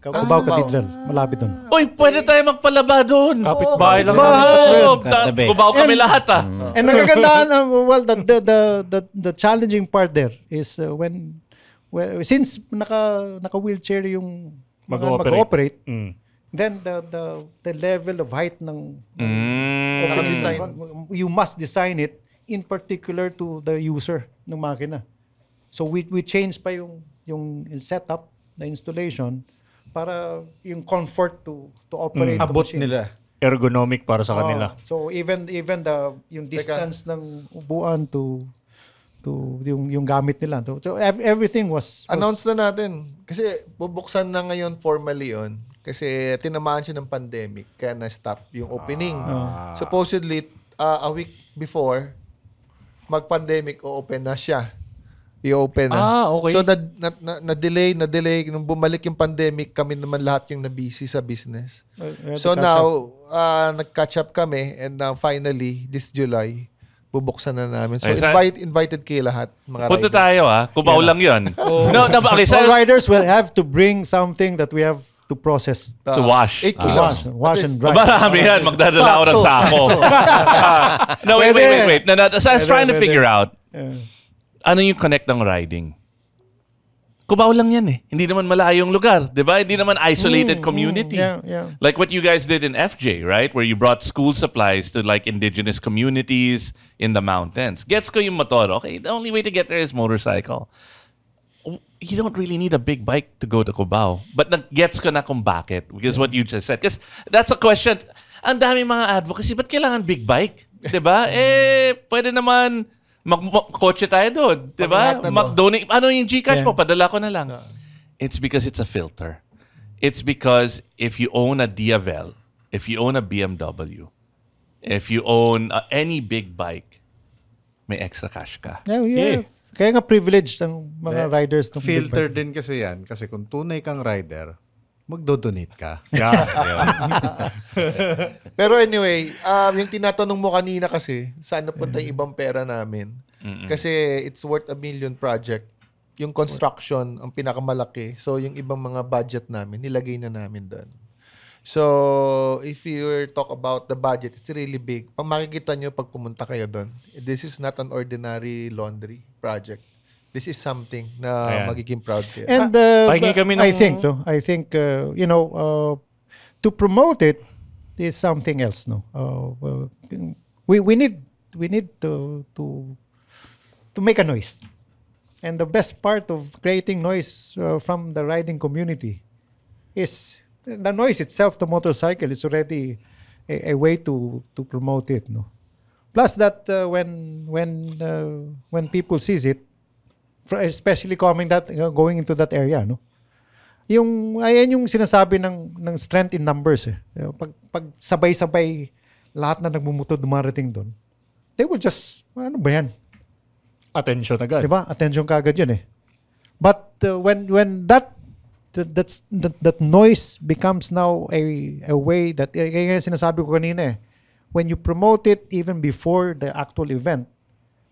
Cubao Cathedral. Malapit doon. Uy, pwede tayo magpalaba doon. Kapit-bahay lang. Oo, Katabi. kubaw kami lahat And nagagandaan, well, the challenging part there is since naka-wheelchair yung mag-operate, then the level of height ng Naka-design. you must design it in particular to the user ng makina. So we change pa yung setup na installation para yung comfort to operate the Abot machine. nila. Ergonomic para sa kanila. So even yung distance ng upuan to yung gamit nila. So everything was Announce na natin. Kasi bubuksan na ngayon formally yon. Kasi tinamaan siya ng pandemic. Kaya na-stop yung opening. Supposedly, a week before, mag-pandemic, o-open na siya. I-open na. Okay. So, na-delay. Nung bumalik yung pandemic, kami naman lahat yung na-busy sa business. So now, nag-catch up kami. And now, finally, this July, bubuksan na namin. So, invited kayo lahat, mga Punta riders. tayo kubaw lang yun. No, okay, all riders will have to bring something that we have to process. to wash. 8 kilos. Wash and dry. Marami yan. Magdadala ako ng sako. No, wait. No, so I was trying to figure out, ano yung connect ng riding? Kubaw lang yan Hindi naman malayong lugar. Di ba? Hindi naman isolated community. Yeah. Like what you guys did in FJ, right? Where you brought school supplies to like indigenous communities in the mountains. Gets ko yung motor. Okay, the only way to get there is motorcycle. You don't really need a big bike to go to Cubao. But gets ko na kung bakit. Because what you just said. Because that's a question. Ang dami mga advocacy. Ba't kailangan big bike? Diba? Pwede naman kotse tayo doon. Diba? Mag-donate. Ano yung Gcash mo? Padala ko na lang. It's because it's a filter. It's because if you own a Diavel, if you own a BMW, if you own any big bike, may extra cash ka. Yeah. Kaya nga privileged ang mga riders. ng Filter big bike. din kasi yan. Kasi kung tunay kang rider, magdo-donate ka. Pero anyway, yung tinatanong mo kanina kasi, saan napunta yung ibang pera namin? Kasi it's worth $1 million project. Yung construction, ang pinakamalaki. So, yung ibang mga budget namin, nilagay na namin doon. So, if you talk about the budget, it's really big. Pag makikita nyo pag pumunta kayo doon, this is not an ordinary laundry project. This is something na magiging proud kayo. And Pahingi kami ng- I think to promote it is something else. We need to make a noise. And the best part of creating noise from the riding community is the noise itself. The motorcycle is already a way to promote it. Plus that when people sees it, especially going into that area, ayan yung sinasabi ng strength in numbers. Pag sabay-sabay lahat na nagmumotor dumarating doon, they will just, ano ba yan? Attention agad. Diba? Attention kagad yun But when that noise becomes now a way that, kaya sinasabi ko kanina when you promote it even before the actual event,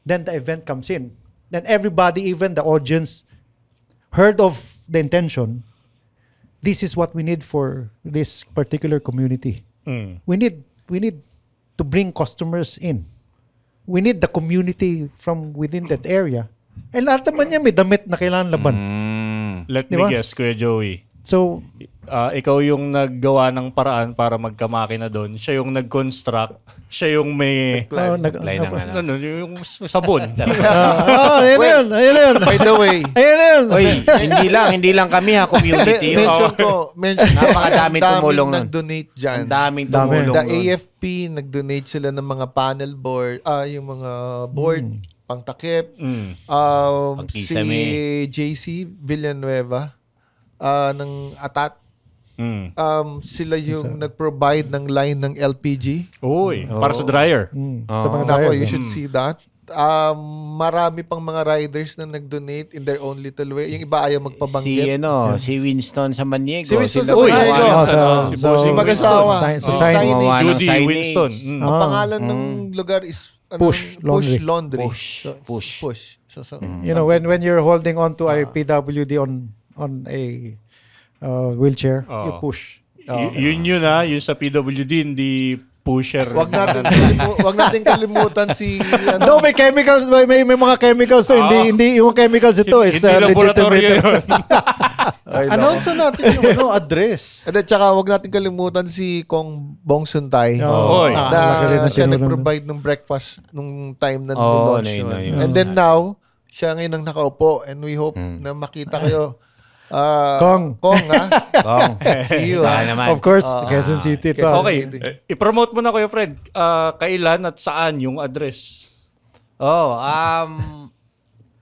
then the event comes in. Then everybody, even the audience, heard of the intention. This is what we need for this particular community. We need to bring customers in. We need the community from within that area. Lahat naman niya may damit na kailangan laban. Let Diba? me guess, Kuya Joey. So, Ikaw yung naggawa ng paraan para magkamakina doon. Siya yung nag-construct. Siya yung may... Supply ng ano. yung sabon. ayun na yun. By the way, Ayun na yun. Oy, hindi lang kami community. mention Napakadaming ang tumulong nun. nag-donate dyan. Ang daming Dami. tumulong The nun. AFP, nag-donate sila ng mga panel board, yung mga board, pangtakip. Si Pagkisame. JC Villanueva ng ATAT. Sila yung nag-provide ng line ng LPG. Uy, para sa dryer. Sa mga Nako, tires, you should see that. Marami pang mga riders na nag-donate in their own little way. Yung iba ayaw magpabanggit. Si Winston sa Maniego. Si Winston Sila sa Maniego. gumawa sa Si mag-asawa. sa Oh, sign. signage. Gumawa ng Judy signage. Winston. Ang pangalan ng lugar is Push Laundry. Push. So, You know, when you're holding on to a PWD on a wheelchair, Oo. you push. Yun yung sa PWD, hindi pusher. Wag natin kalimutan si No, may chemicals, may mga chemicals to. Hindi yung chemicals ito is Hindi laboratorio legitimate. yun. Announce na natin yung address. And then, tsaka wag natin kalimutan si Kong Bong Suntay. Oy. Laki rin Na na siya sinurang. nag-provide ng breakfast nung time na Oo, launch no, yun. no. And then now, siya ngayon ang nakaupo and we hope na makita kayo. Kong. Ha? Kong. See you. Baka naman. Of course, Quezon City to. Quezon Okay, City. i-promote mo na Kuya Fred. Kailan at saan yung address?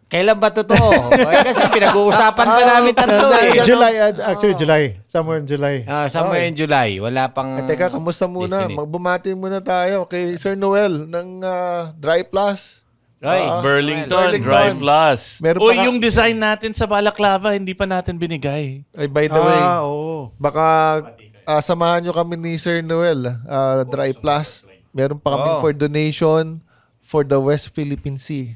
Kailan ba totoo? Kasi pinag-uusapan pa namin tatlo eh. July, actually July. Somewhere in July. Somewhere in July. Wala pang... Teka, kamusta muna? Definite. Magbumati muna tayo kay Sir Noel ng Dry Plus. Burlington, Burlington. Drive Plus. Meron Uy, pa yung design natin sa Balaclava, hindi pa natin binigay. Ay, by the way, Oo. baka samahan nyo kami ni Sir Noel, Dry Plus. Meron pa kami for donation for the West Philippine Sea.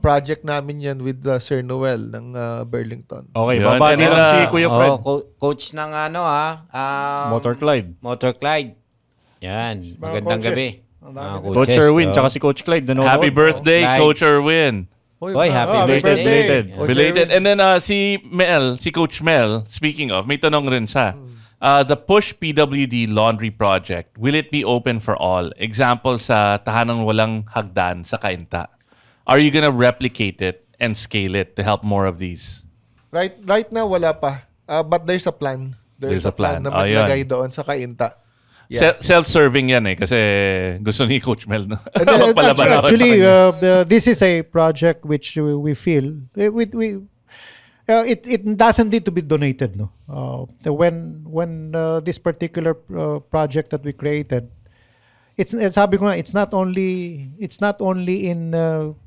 Project namin yan with Sir Noel ng Burlington. Okay, Yun, babati and then, lang si Kuya Fred. Coach ng Motor Clyde. Motor Clyde. Yan. Magandang coaches. gabi. Coach Erwin, tsaka si Coach Clyde. Nanonood. Happy birthday, Clyde. Coach Erwin. Hoy, happy happy birthday. birthday. Belated. Belated. And then si Coach Mel, speaking of, may tanong rin siya. The Push PWD Laundry Project, will it be open for all? Example sa Tahanang Walang Hagdan sa Cainta. Are you gonna replicate it and scale it to help more of these? Right now, wala pa. But there's a plan. There's a plan. na Oh, yun. maglagay doon sa Kainta. Yeah. Self-serving yan kasi gusto ni Coach Mel na magpalaban. Actually, this is a project which we feel it doesn't need to be donated. No, when this particular project that we created, sabi ko nga, it's not only in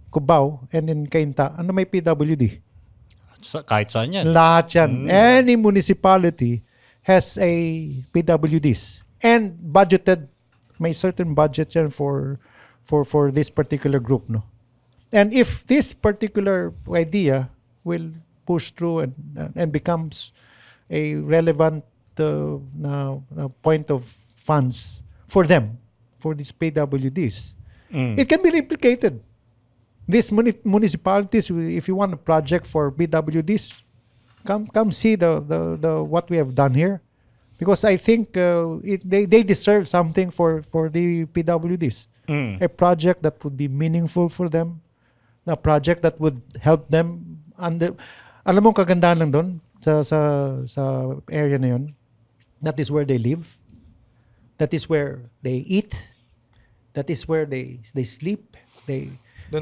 Cubao and in Cainta. Ano may PWD? Kahit saan yan. Lahat yan. Any municipality has a PWDs and budgeted, may certain budget yan for this particular group, no. And if this particular idea will push through and becomes a relevant point of funds for them, for these PWDs, it can be replicated. These municipalities, if you want a project for PWDs, come see the what we have done here, because I think they deserve something for the PWDs. A project that would be meaningful for them, a project that would help them. Alam mo kagandahan lang doon sa area na yun. That is where they live. That is where they eat. That is where they sleep.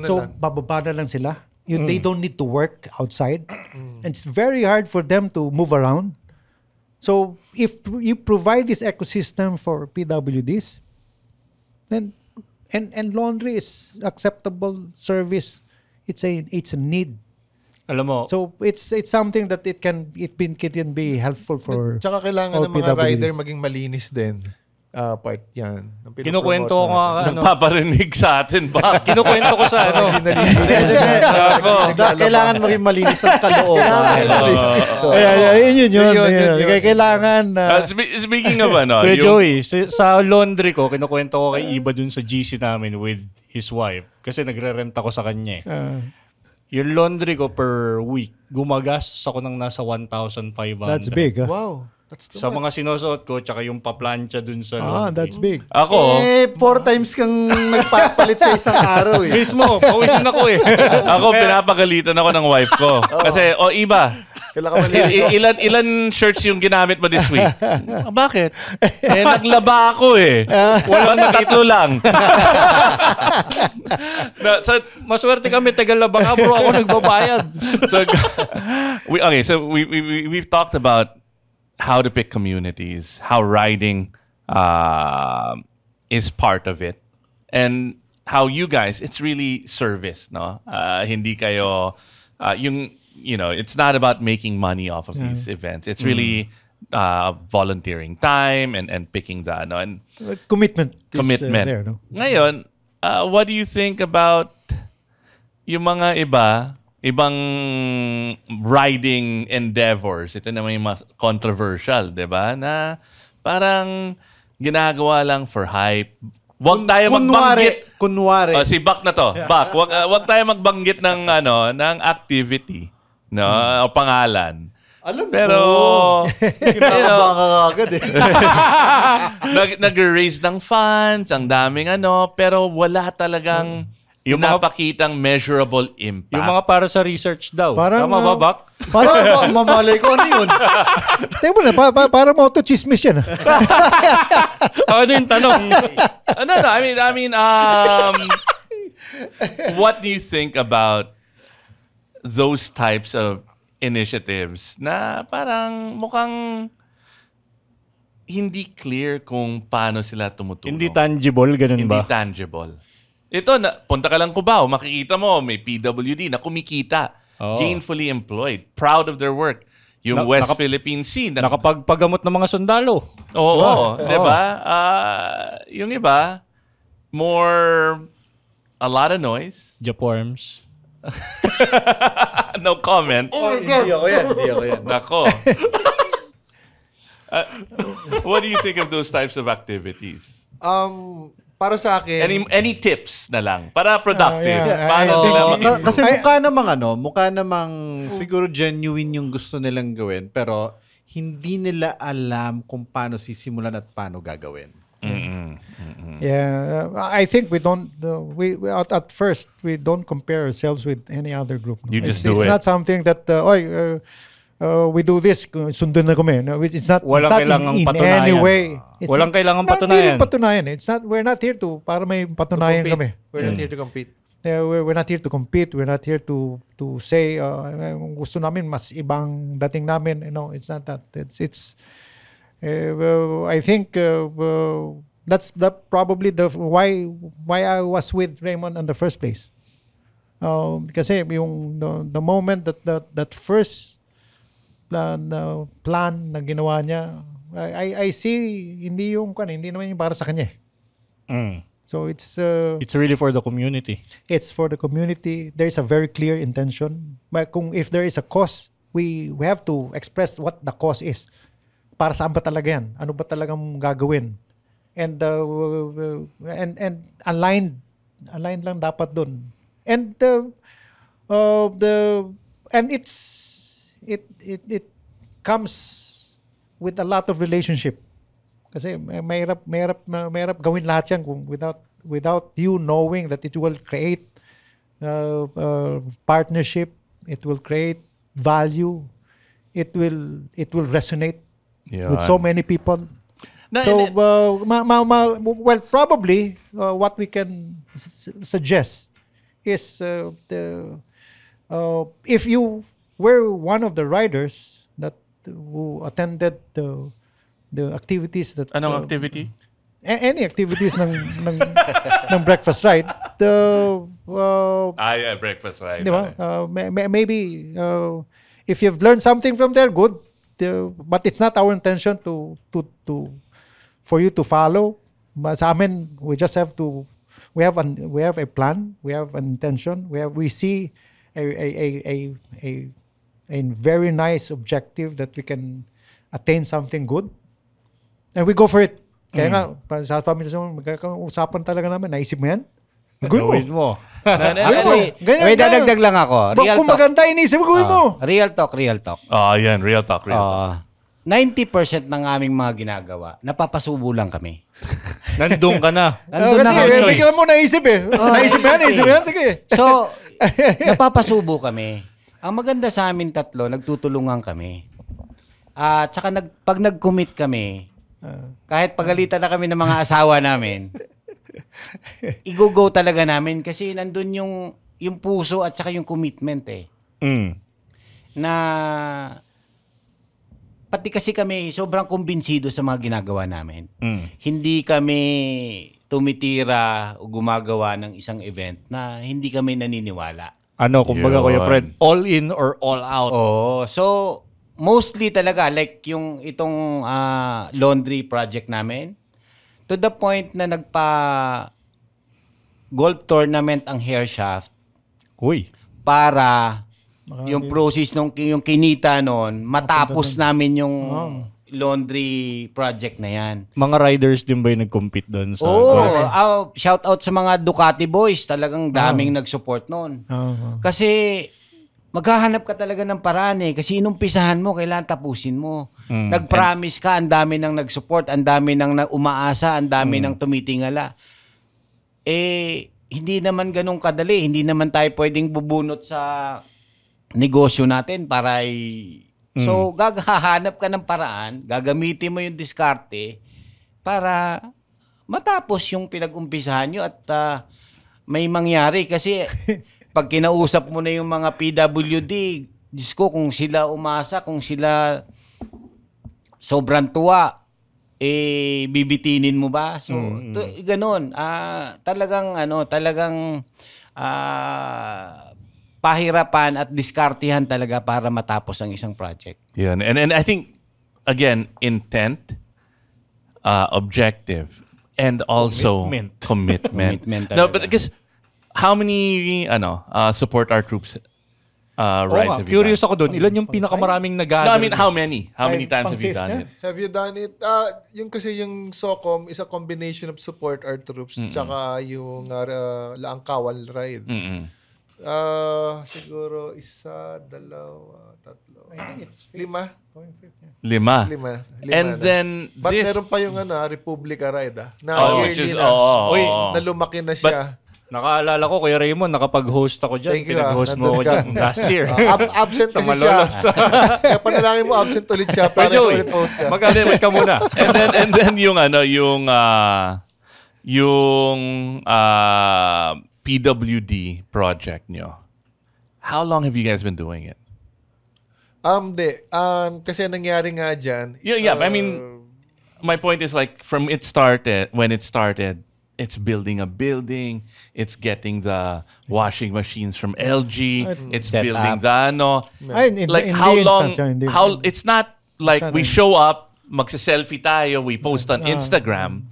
So bababa na lang sila. They don't need to work outside. And it's very hard for them to move around. So if you provide this ecosystem for PWDs, then and laundry is acceptable service. It's a need. Alam mo, So it's something that it can be helpful for. Tsaka kailangan all ng mga PWDs. rider maging malinis din. Part yan. Ang kinukwento ko pinopromote nga, natin. Nagpaparinig sa atin ba? kinukwento ko sa Hindi nalilinis. Kailangan maging malinis ang kalooban. Yun. Kailangan. Speaking of Kuya Joey, sa laundry ko, kinukwento ko kay Iba dun sa GC namin with his wife. Kasi nagre-rent ako sa kanya eh. Yung laundry ko per week, gumagastos ako ng nasa 1,500. That's big. Wow. That's too Sa much. mga sinusuot ko, tsaka yung paplansya dun sa laundry. That's big. Ako, 4 times kang nagpapalit sa isang araw eh. Mismo, pawisin ako eh. pinapagalitan ako ng wife ko. Kasi, Iba, Kailangan malinis. ilan shirts yung ginamit mo this week? Bakit? Naglaba ako eh. Walang tatlo lang. Maswerte kami, tagalaba ka bro, ako nagbabayad. We've talked about how to pick communities, how riding is part of it, and how you guys, it's really service, no? Hindi kayo it's not about making money off of these events. It's really volunteering time and picking the and Commitment. is, commitment. there, no? Ngayon, what do you think about yung mga iba ibang riding endeavors. Ito naman yung mas controversial, di ba? Na parang ginagawa lang for hype. Huwag tayo magbanggit. Kunwari. Si Bak na to. Bak, wag tayo magbanggit ng ng activity, no? O pangalan. Alam Pero, ko. Kinakabahan ka agad eh. nag-raise ng funds, ang daming pero wala talagang Yung mga- napakitang measurable impact. Yung mga para sa research daw. Parang, Tama ba, Bak? Parang, Mamalay ko ano yun. teka mo na, parang auto-chismis yan. Ano yung tanong? No, I mean, what do you think about those types of initiatives na parang mukhang hindi clear kung paano sila tumutulong? Hindi tangible, ganun Hindi ba? tangible. Ito, punta ka lang Cubao, makikita mo, may PWD na kumikita. Oo. Gainfully employed. Proud of their work. Yung West Philippine Sea. Nakapagpagamot ng mga sundalo. Oo, di ba? Yung iba, a lot of noise. Japworms. No comment. Hindi ako yan. Nako. What do you think of those types of activities? Para sa akin, Any tips na lang para productive? Yeah, Paano I sila think- Kasi mukha namang siguro genuine yung gusto nilang gawin, pero hindi nila alam kung paano sisimulan at paano gagawin. Yeah, I think we don't. We at first we don't compare ourselves with any other group. You just it's, do it's it. not something that we do this. Sundin na kami. No, it's not. Walang it's not kailangang in patunayan. any way. Walang kailangang Not patunayan. really patunayan. It's not. We're not here to para may patunayan kami. we're not here to compete. We're not here to compete. We're not here to say gusto namin mas ibang dating namin. It's not that. It's. I think that's probably why I was with Raymond in the first place. Kasi yung the moment that first plan na ginawa niya, I see hindi naman yung para sa kanya. So it's really for the community. It's for the community. There is a very clear intention. But if there is a cause, we have to express what the cause is. Para saan ba talaga yan? Ano ba talagang gagawin? And aligned lang dapat dun. And it comes with a lot of relationship. Kasi mahirap gawin lahat yan without you knowing that it will create partnership, it will create value, it will resonate with so many people. So, well, probably what we can suggest is if you were one of the riders who attended the activities that Anong activity? any activities ng breakfast ride, Yeah, breakfast, right? di ba? Maybe if you've learned something from there, good. But it's not our intention to for you to follow. But sa amin, we just have to. We have a plan. We have an intention. We see a very nice objective that we can attain something good, and we go for it. Kaya nga, sa pamilya magkakausapan talaga namin. Naisip mo yan? Gawin mo. Actually, Ganyan may ka. dadagdag lang ako. Real Kung talk. maganda inisip mo, gawin mo. Real talk. Oh, yan. Real talk. 90% ng aming mga ginagawa, napapasubo lang kami. Nandun ka na. Nandun na Kasi kami. bigla mo naisip eh. Naisip mo yan? Sige. So, napapasubo kami. Ang maganda sa amin tatlo, nagtutulungan kami. At saka pag nag-commit kami, kahit pagalitan na kami ng mga asawa namin, i-go talaga namin kasi nandun yung puso at saka yung commitment eh. Na pati kasi kami sobrang kumbinsido sa mga ginagawa namin. Hindi kami tumitira o gumagawa ng isang event na hindi kami naniniwala. Kumbaga Kuya Fred, all in or all out? Oo. So, mostly talaga, like itong laundry project namin, to the point na golf tournament ang Hair Shaft Uy. para yung process yung kinita noon, matapos namin yung laundry project na yan. Mga riders din ba yung nag-compete doon sa Shout out sa mga Ducati boys. Talagang daming nag-support noon. Kasi maghahanap ka talaga ng paraan eh. Kasi inumpisahan mo, kailangan tapusin mo. Nag-promise ka, ang dami nang nag-support, ang dami nang umaasa, ang dami nang tumitingala. Hindi naman ganun kadali. Hindi naman tayo pwedeng bubunot sa negosyo natin para So, hahanap ka ng paraan, gagamitin mo yung diskarte para matapos yung pinag-umpisahan nyo at may mangyari. Kasi pag kinausap mo na yung mga PWD, Diyos ko, kung sila umasa, kung sila sobrang tuwa, bibitinin mo ba? So, ganun. Talagang pahirapan at diskartihan talaga para matapos ang isang project. Yeah, and I think, again, intent, objective, and also commitment. No, but because how many support our troops rides have you curious done? ako doon. Ilan yung pinakamaraming No, nag-gather? I mean, how many? How many times have you done it? Have you done it? Yung kasi yung SOCOM is a combination of support our troops tsaka yung Laang Kawal ride. Siguro isa, dalawa, tatlo. I think it's 5. Lima. And na. then But this... meron pa yung Republica ride na yearly na. Na lumaki na siya. Nakaalala ko, Kuya Raymond, nakapag-host ako dyan. Thank you, Pinag-host mo ako dyan last year. Absent Sa kasi siya. Malolos. Kaya panalangin mo absent ulit siya para Joey, ulit host ka. mag-admit ka muna. and then yung PWD project nyo. How long have you guys been doing it? Kasi nangyari nga dyan. Yeah, I mean, my point is like when it started, it's building a building, it's getting the washing machines from LG, it's Set building up. how long, it's not like we show up, magsa-selfie tayo, we post on Instagram.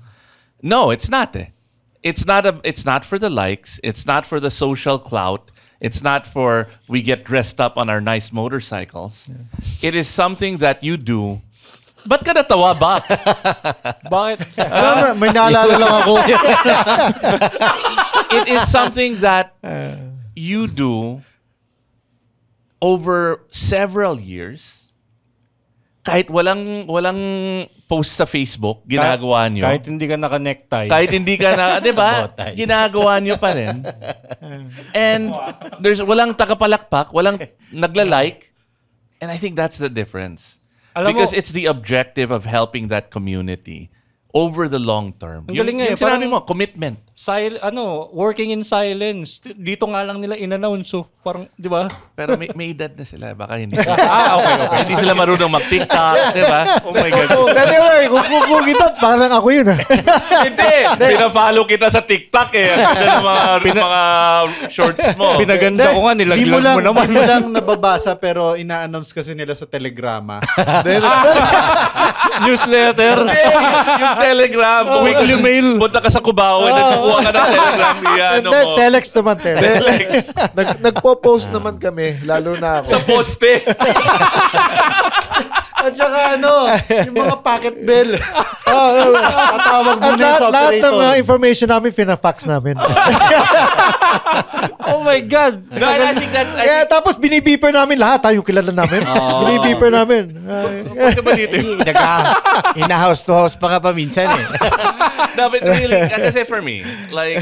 No, it's not. It's not for the likes, it's not for the social clout, it's not for we get dressed up on our nice motorcycles. It is something that you do. Ba't ka natawa ba? Bakit? May naalala lang ako. It is something that you do over several years. Kahit walang post sa Facebook, ginagawa nyo. Kahit hindi ka naka-necktie. Kahit hindi ka na, di ba? Ginagawa nyo pa rin. And walang takapalakpak, walang nagla-like. And I think that's the difference. Because it's the objective of helping that community over the long term. Ang galing nga yung sinabi mo, commitment. Working in silence. Dito nga lang nila in-announce. So, parang, di ba? Pero may edad na sila. Baka hindi. Okay. Hindi sila marunong mag-TikTok. Di ba? Oh my God. Kung kita, parang ako yun. Hindi. Pina-follow kita sa TikTok eh. Ang mga shorts mo. Pinaganda ko nga, nilaglag mo naman. Di mo lang nababasa pero ina-announce kasi nila sa telegrama. Newsletter. Yung Telegram. Weekly mail. Punta ka sa Cubao and then kukuha ka ng Telegram. Telex naman, Telex. Nagpo-post naman kami, lalo na ako. Sa poste. At saka yung mga packet bill. Tatawag mo na yung sa Lahat ng operator. information namin, fina-fax namin. Oh my God. No, and I think that's... Tapos binibeeper namin lahat, yung kilala namin. Binibeeper namin. Pagka ba dito? Ina-house to house pa ka pa minsan eh. No, but really, kasi for me, like,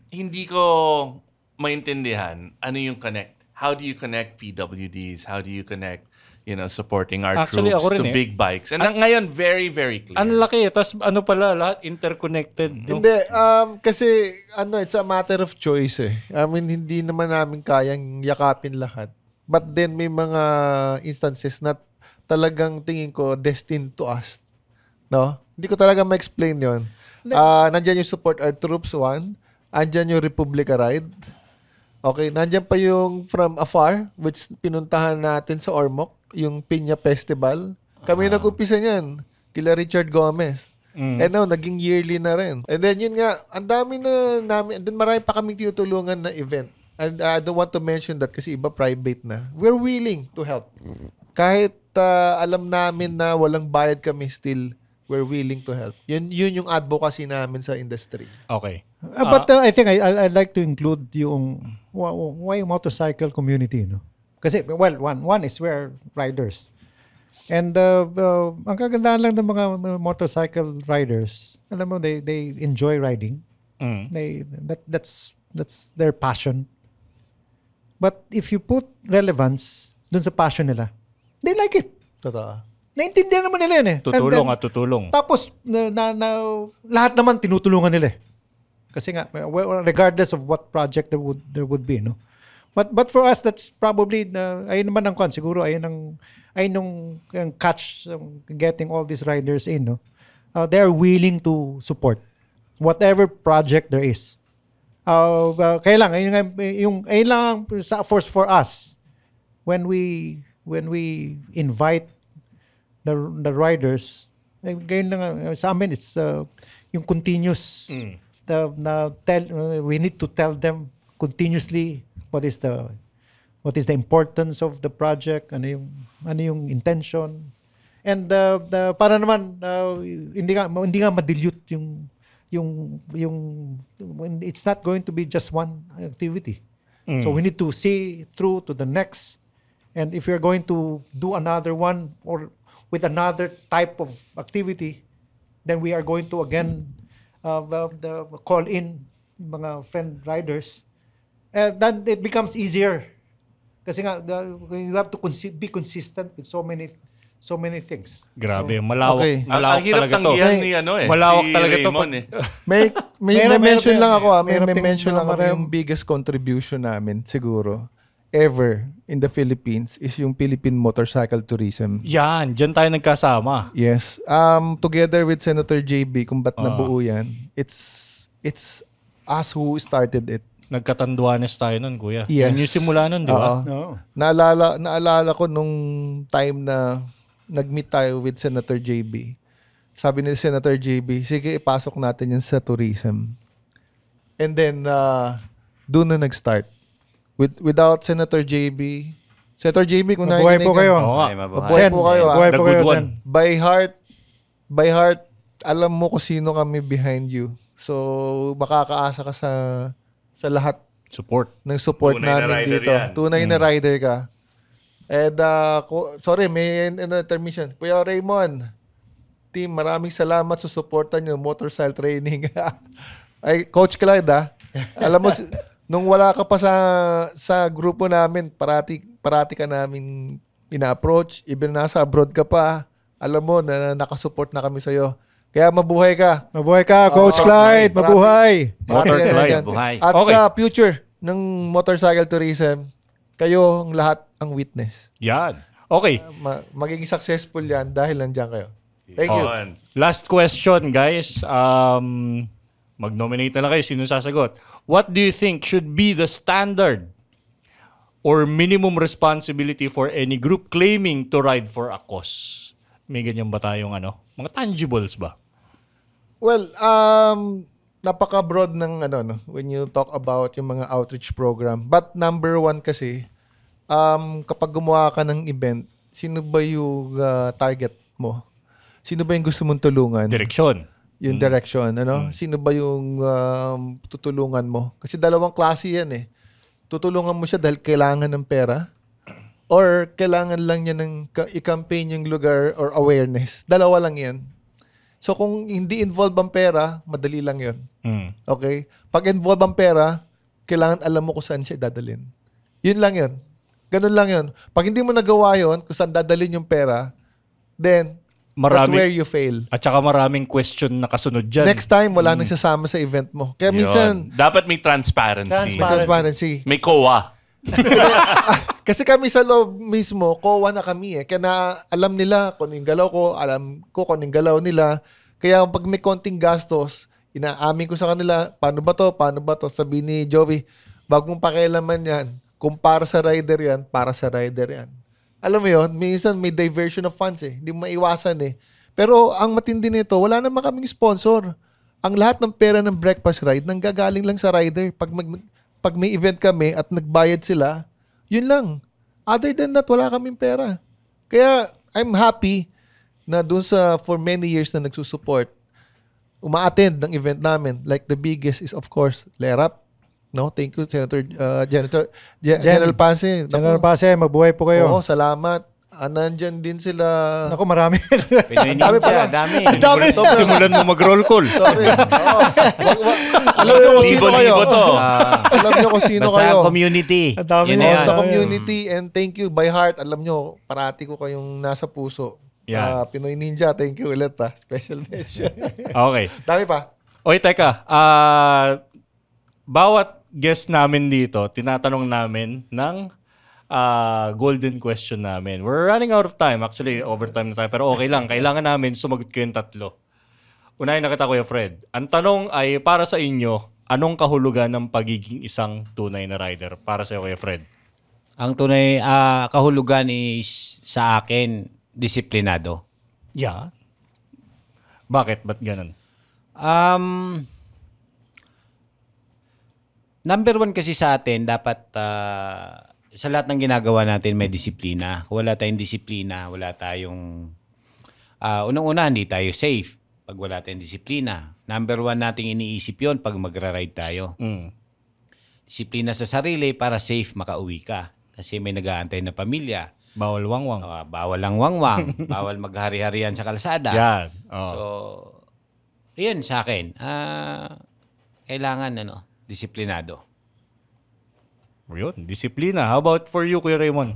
hindi ko maintindihan ano yung connect. How do you connect PWDs? How do you connect, supporting our Actually, troops ako rin to big bikes? And ngayon, very, very clear. Ang laki. Tapos pala, lahat interconnected. No? Hindi, kasi it's a matter of choice eh. I mean, hindi naman namin kayang yakapin lahat. But then may mga instances na talagang tingin ko destined to us. No? Hindi ko talaga ma-explain yun. Nandyan yung support our troops, one. Andyan yung Republica Ride. Okay, nandyan pa yung From Afar, which pinuntahan natin sa Ormoc, yung Piña Festival. Kami nag-upisa niyan, kila Richard Gomez. And now, naging yearly na rin. And then yun nga, ang dami na namin, and then marami pa kaming tinutulungan na event. and I don't want to mention that kasi iba private na. We're willing to help. Kahit alam namin na walang bayad kami, still we're willing to help. Yun yung advocacy namin sa industry. Okay. But I think I'd like to include yung why motorcycle community, no? Kasi one is we're riders. And ang kagandahan lang ng mga motorcycle riders, alam mo, they enjoy riding. That's their passion. But if you put relevance dun sa passion nila, they like it. Totoo. Naintindihan naman nila yun eh. Tutulong And then, at tutulong. Tapos, lahat naman tinutulungan nila eh. Kasi nga, regardless of what project there would be, no? But for us, that's probably, ayun naman ang con. Siguro, ayun ang catch, getting all these riders in, no? They're willing to support whatever project there is. Kaya lang, ayun lang for us, when we invite the riders, ganyan lang, sa amin, it's yung continuous, we need to tell them continuously what is the importance of the project, ano yung intention, and para naman hindi nga ma-dilute yung it's not going to be just one activity. So we need to see through to the next, and if you're going to do another one or with another type of activity, then we are going to again call in mga friend riders. And then it becomes easier. Kasi nga, you have to be consistent with so many things. Grabe, malawak. Okay. Malawak Ang hirap talaga to. tanggihan ni Malawak si talaga to. Raymond, May mention lang ako. May Meron mention lang ako ting- yung biggest contribution namin siguro ever in the Philippines is yung Philippine Motorcycle Tourism. Yan, dyan tayo nagkasama. Yes. Together with Senator JB, kung ba't nabuo yan, it's us who started it. Nagkatanduanes tayo nun, kuya. Yes. Yan yung simula nun, di ba? Oo. Naalala ko nung time na nag-meet tayo with Senator JB. Sabi ni Senator JB, sige, ipasok natin yan sa tourism. And then, doon na nag-start. Without Senator JB, kung Mabuhay po kayo. Oo nga. Mabuhay po kayo. Mabuhay The po good kayo, one. Sen. By heart, alam mo kung sino kami behind you. So, makakaasa ka sa lahat Support. ng support Tunay na namin rider dito. yan. Tunay na rider ka. And, sorry, may intermission. Kuya Raymond, team, maraming salamat sa suporta nyo, motorcycle training. Ay, Coach Clyde, alam mo, nung wala ka pa sa grupo namin, parati ka namin ina-approach. Even nasa abroad ka pa, alam mo na nakasupport na kami sa'yo. Kaya mabuhay ka. Mabuhay ka, Coach Clyde. Mabuhay. Motor Parati ka na Clyde, dyan. buhay. At Okay. sa future ng motorcycle tourism, kayo ang lahat ang witness. Yan. Okay. Magiging successful yan dahil nandiyan kayo. Thank you. On. Last question, guys. Mag-nominate na lang kayo. Sino sasagot? What do you think should be the standard or minimum responsibility for any group claiming to ride for a cause? May ganyan ba tayong mga tangibles ba? Well, napaka-broad ng when you talk about yung mga outreach program. But number one kasi, kapag gumawa ka ng event, sino ba yung target mo? Sino ba yung gusto mong tulungan? Direksyon. Yung direction, Sino ba yung tutulungan mo? Kasi dalawang klase yan eh. Tutulungan mo siya dahil kailangan ng pera or kailangan lang niya ng i-campaign yung lugar or awareness. Dalawa lang yan. So kung hindi involved ang pera, madali lang yun. Okay? Pag involved ang pera, kailangan alam mo kung saan siya dadalhin. Yun lang yun. Ganun lang yun. Pag hindi mo nagawa yun, kung saan dadalhin yung pera, then that's where you fail. At saka maraming question na kasunod dyan. Next time, wala nang sasama sa event mo. Kaya minsan, Yun. Dapat may transparency. may transparency. May COA. Kasi kami sa loob mismo, kowa na kami eh. Kaya na alam nila kung yung galaw ko, alam ko kung yung galaw nila. Kaya pag may konting gastos, inaamin ko sa kanila, paano ba to? Sabi ni Joey, bagong pakialaman yan. Kung para sa rider yan, para sa rider yan. Alam mo yun, minsan may diversion of funds eh. Hindi mo maiwasan eh. Pero ang matindi nito, wala naman kaming sponsor. Ang lahat ng pera ng breakfast ride, nanggagaling lang sa rider. Pag pag may event kami at nagbayad sila, yun lang. Other than that, wala kaming pera. Kaya I'm happy na dun for many years na nagsusupport, uma-attend ng event namin. Like the biggest is of course Lerap. No, thank you Senator General Pase. General Pase, mabuhay po kayo. Oo, salamat. Nandyan din sila. Ako, marami. Pinoy Dami pala. Ninja, dami. Dami. Simulan mo mag-roll call. Sorry. Alam niyo kung sino kayo. Libo-libo to. Alam niyo kung sino Basta kayo. community. Ang dami Yun na na yan. yan. Sa community, and thank you by heart. Alam nyo, parati ko kayong nasa puso. Yan. Pinoy Ninja, thank you ulit ha. Special mention. Okay. Dami pa. Oy, teka. Bawat guest namin dito, tinatanong namin ng golden question namin. We're running out of time. Actually, overtime na tayo. Pero okay lang. Kailangan namin sumagot kayong tatlo. Unahin na kita, Kuya Fred. Ang tanong ay, para sa inyo, anong kahulugan ng pagiging isang tunay na rider? Para sa iyo, Kuya Fred. Ang tunay kahulugan is sa akin, disiplinado. Yeah. Bakit? Ba't ganun? Number one kasi sa atin, dapat sa lahat ng ginagawa natin may disiplina. Kung wala tayong disiplina, wala tayong... unang-una, hindi tayo safe pag wala tayong disiplina. Number one nating iniisip yon pag magra-ride tayo. Disiplina sa sarili para safe makauwi ka. Kasi may nag-aantay na pamilya. Bawal wangwang. Bawal lang wangwang. Bawal maghari-harian sa kalsada. Yan. So, yun sa akin. Kailangan, disiplinado. Yun, disiplina. How about for you, Kuya Raymond?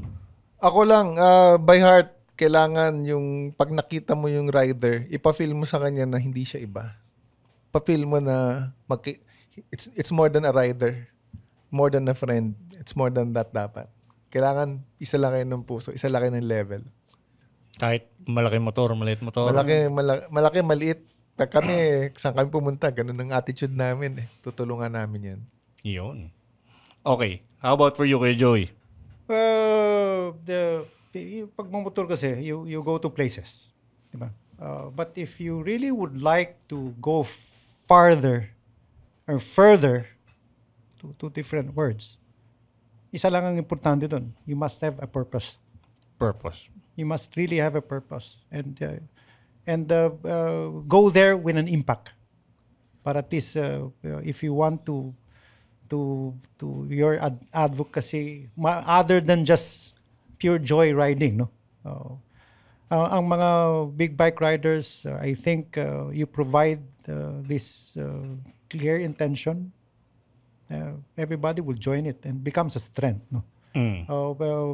Ako lang, by heart, kailangan yung pag nakita mo yung rider, ipa-feel mo sa kanya na hindi siya iba. Pa-feel mo na it's more than a rider. More than a friend. It's more than that dapat. Kailangan isa lang kayo ng puso, isa lang kayo ng level. Kahit malaki motor, maliit motor. Malaki, maliit. Kami, saan kami pumunta, ganun ang attitude namin. Tutulungan namin yan. Yun. Okay. How about for you, Kuya Joey? Pag mamotor kasi, you go to places. Diba? But if you really would like to go farther or further, two different words, isa lang ang importante doon. You must have a purpose. Purpose. You must really have a purpose. And go there with an impact. Para at least if you want to your advocacy, other than just pure joy riding, no? Ang mga big bike riders, I think you provide this clear intention. Everybody will join it and becomes a strength, no?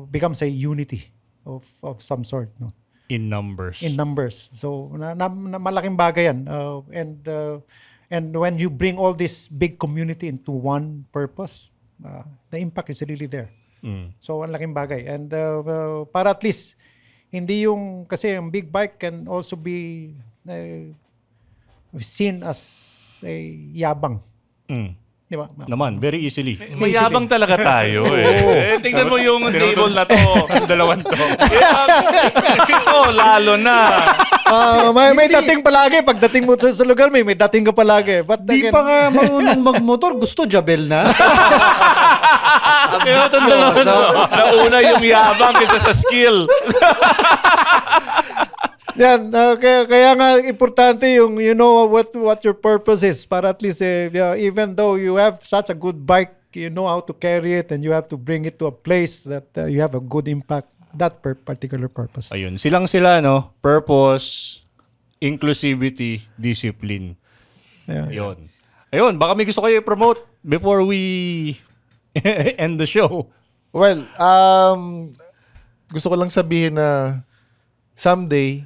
Becomes a unity of some sort, no? In numbers. In numbers. So na malaking bagay yan. And when you bring all this big community into one purpose, the impact is really there. So ang laking bagay. And para at least hindi yung kasi ang big bike can also be seen as a yabang. Di ba? Naman, very easily. Mayabang talaga tayo eh. Tingnan mo yung table na to. Ang dalawan to. Ito, lalo na. May dating palagi. Pagdating mo sa lugar, may dating ka palagi. But Di again, pa nga marunong magmotor, gusto Jabel na. Kaya ito dalawa to. Nauna yung yabang kaysa sa skill. yan, kaya nga importante yung you know what your purpose is para at least even though you have such a good bike, you know how to carry it and you have to bring it to a place that you have a good impact that particular purpose. Ayun, silang-sila, no? Purpose, inclusivity, discipline. Yeah. Yun. Ayun, baka may gusto kayo i-promote before we end the show. Well, gusto ko lang sabihin na someday,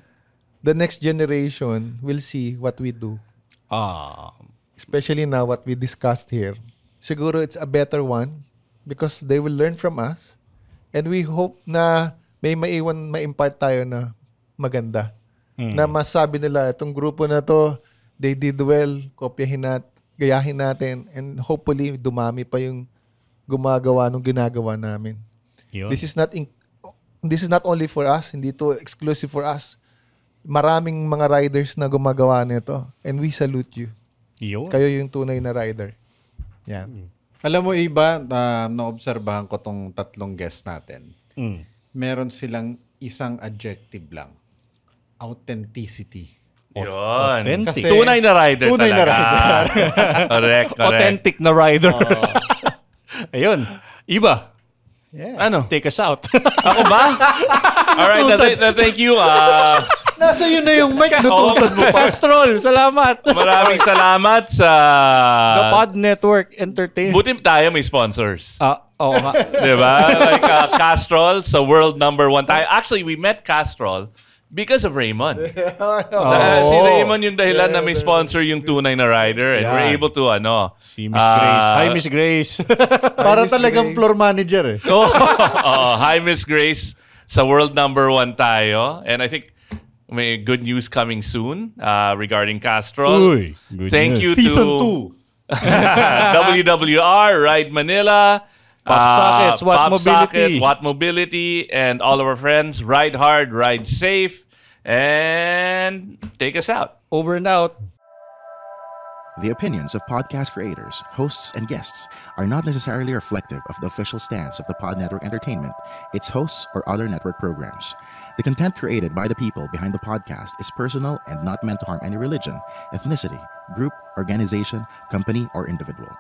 the next generation will see what we do. Especially now what we discussed here. Siguro it's a better one because they will learn from us. And we hope na may ma-impart tayo na maganda. Na masabi nila, itong grupo na to, they did well, kopyahin gayahin natin, and hopefully dumami pa yung gumagawa nung ginagawa namin. Yun. This is not only for us, hindi to exclusive for us. Maraming mga riders na gumagawa nito, and we salute you. Yun. Kayo yung tunay na rider. Yan. Alam mo, iba, naobserbahan ko tong tatlong guests natin. Meron silang isang adjective lang. Authenticity. Yun. Authentic. Tunay na rider Tunay na talaga. rider. Correct. Authentic na rider. Ayun. Iba. Yeah. Ano? Take us out. Ako ba? Alright, thank you. Nasa yun na yung mic, nutusan mo pa. Castrol, salamat. Maraming salamat sa... The Pod Network Entertainment. Buti tayo may sponsors. Oo nga. Diba? Like Castrol sa world number 1 tayo. Actually, we met Castrol because of Raymond. Si Raymond yung dahilan na may sponsor yung Tunay na Rider and we're able to Si Miss Grace. Hi, Miss Grace. Para talagang floor manager eh. Hi, Miss Grace. Sa world number 1 tayo. And I think may good news coming soon regarding Castrol. Uy, good Thank news. you Season to WWR, Ride Manila, Pop Sockets, Watt Pop Mobility. Socket, Watt Mobility, and all of our friends. Ride hard, ride safe, and take us out. Over and out. The opinions of podcast creators, hosts, and guests are not necessarily reflective of the official stance of the Pod Network Entertainment, its hosts, or other network programs. The content created by the people behind the podcast is personal and not meant to harm any religion, ethnicity, group, organization, company, or individual.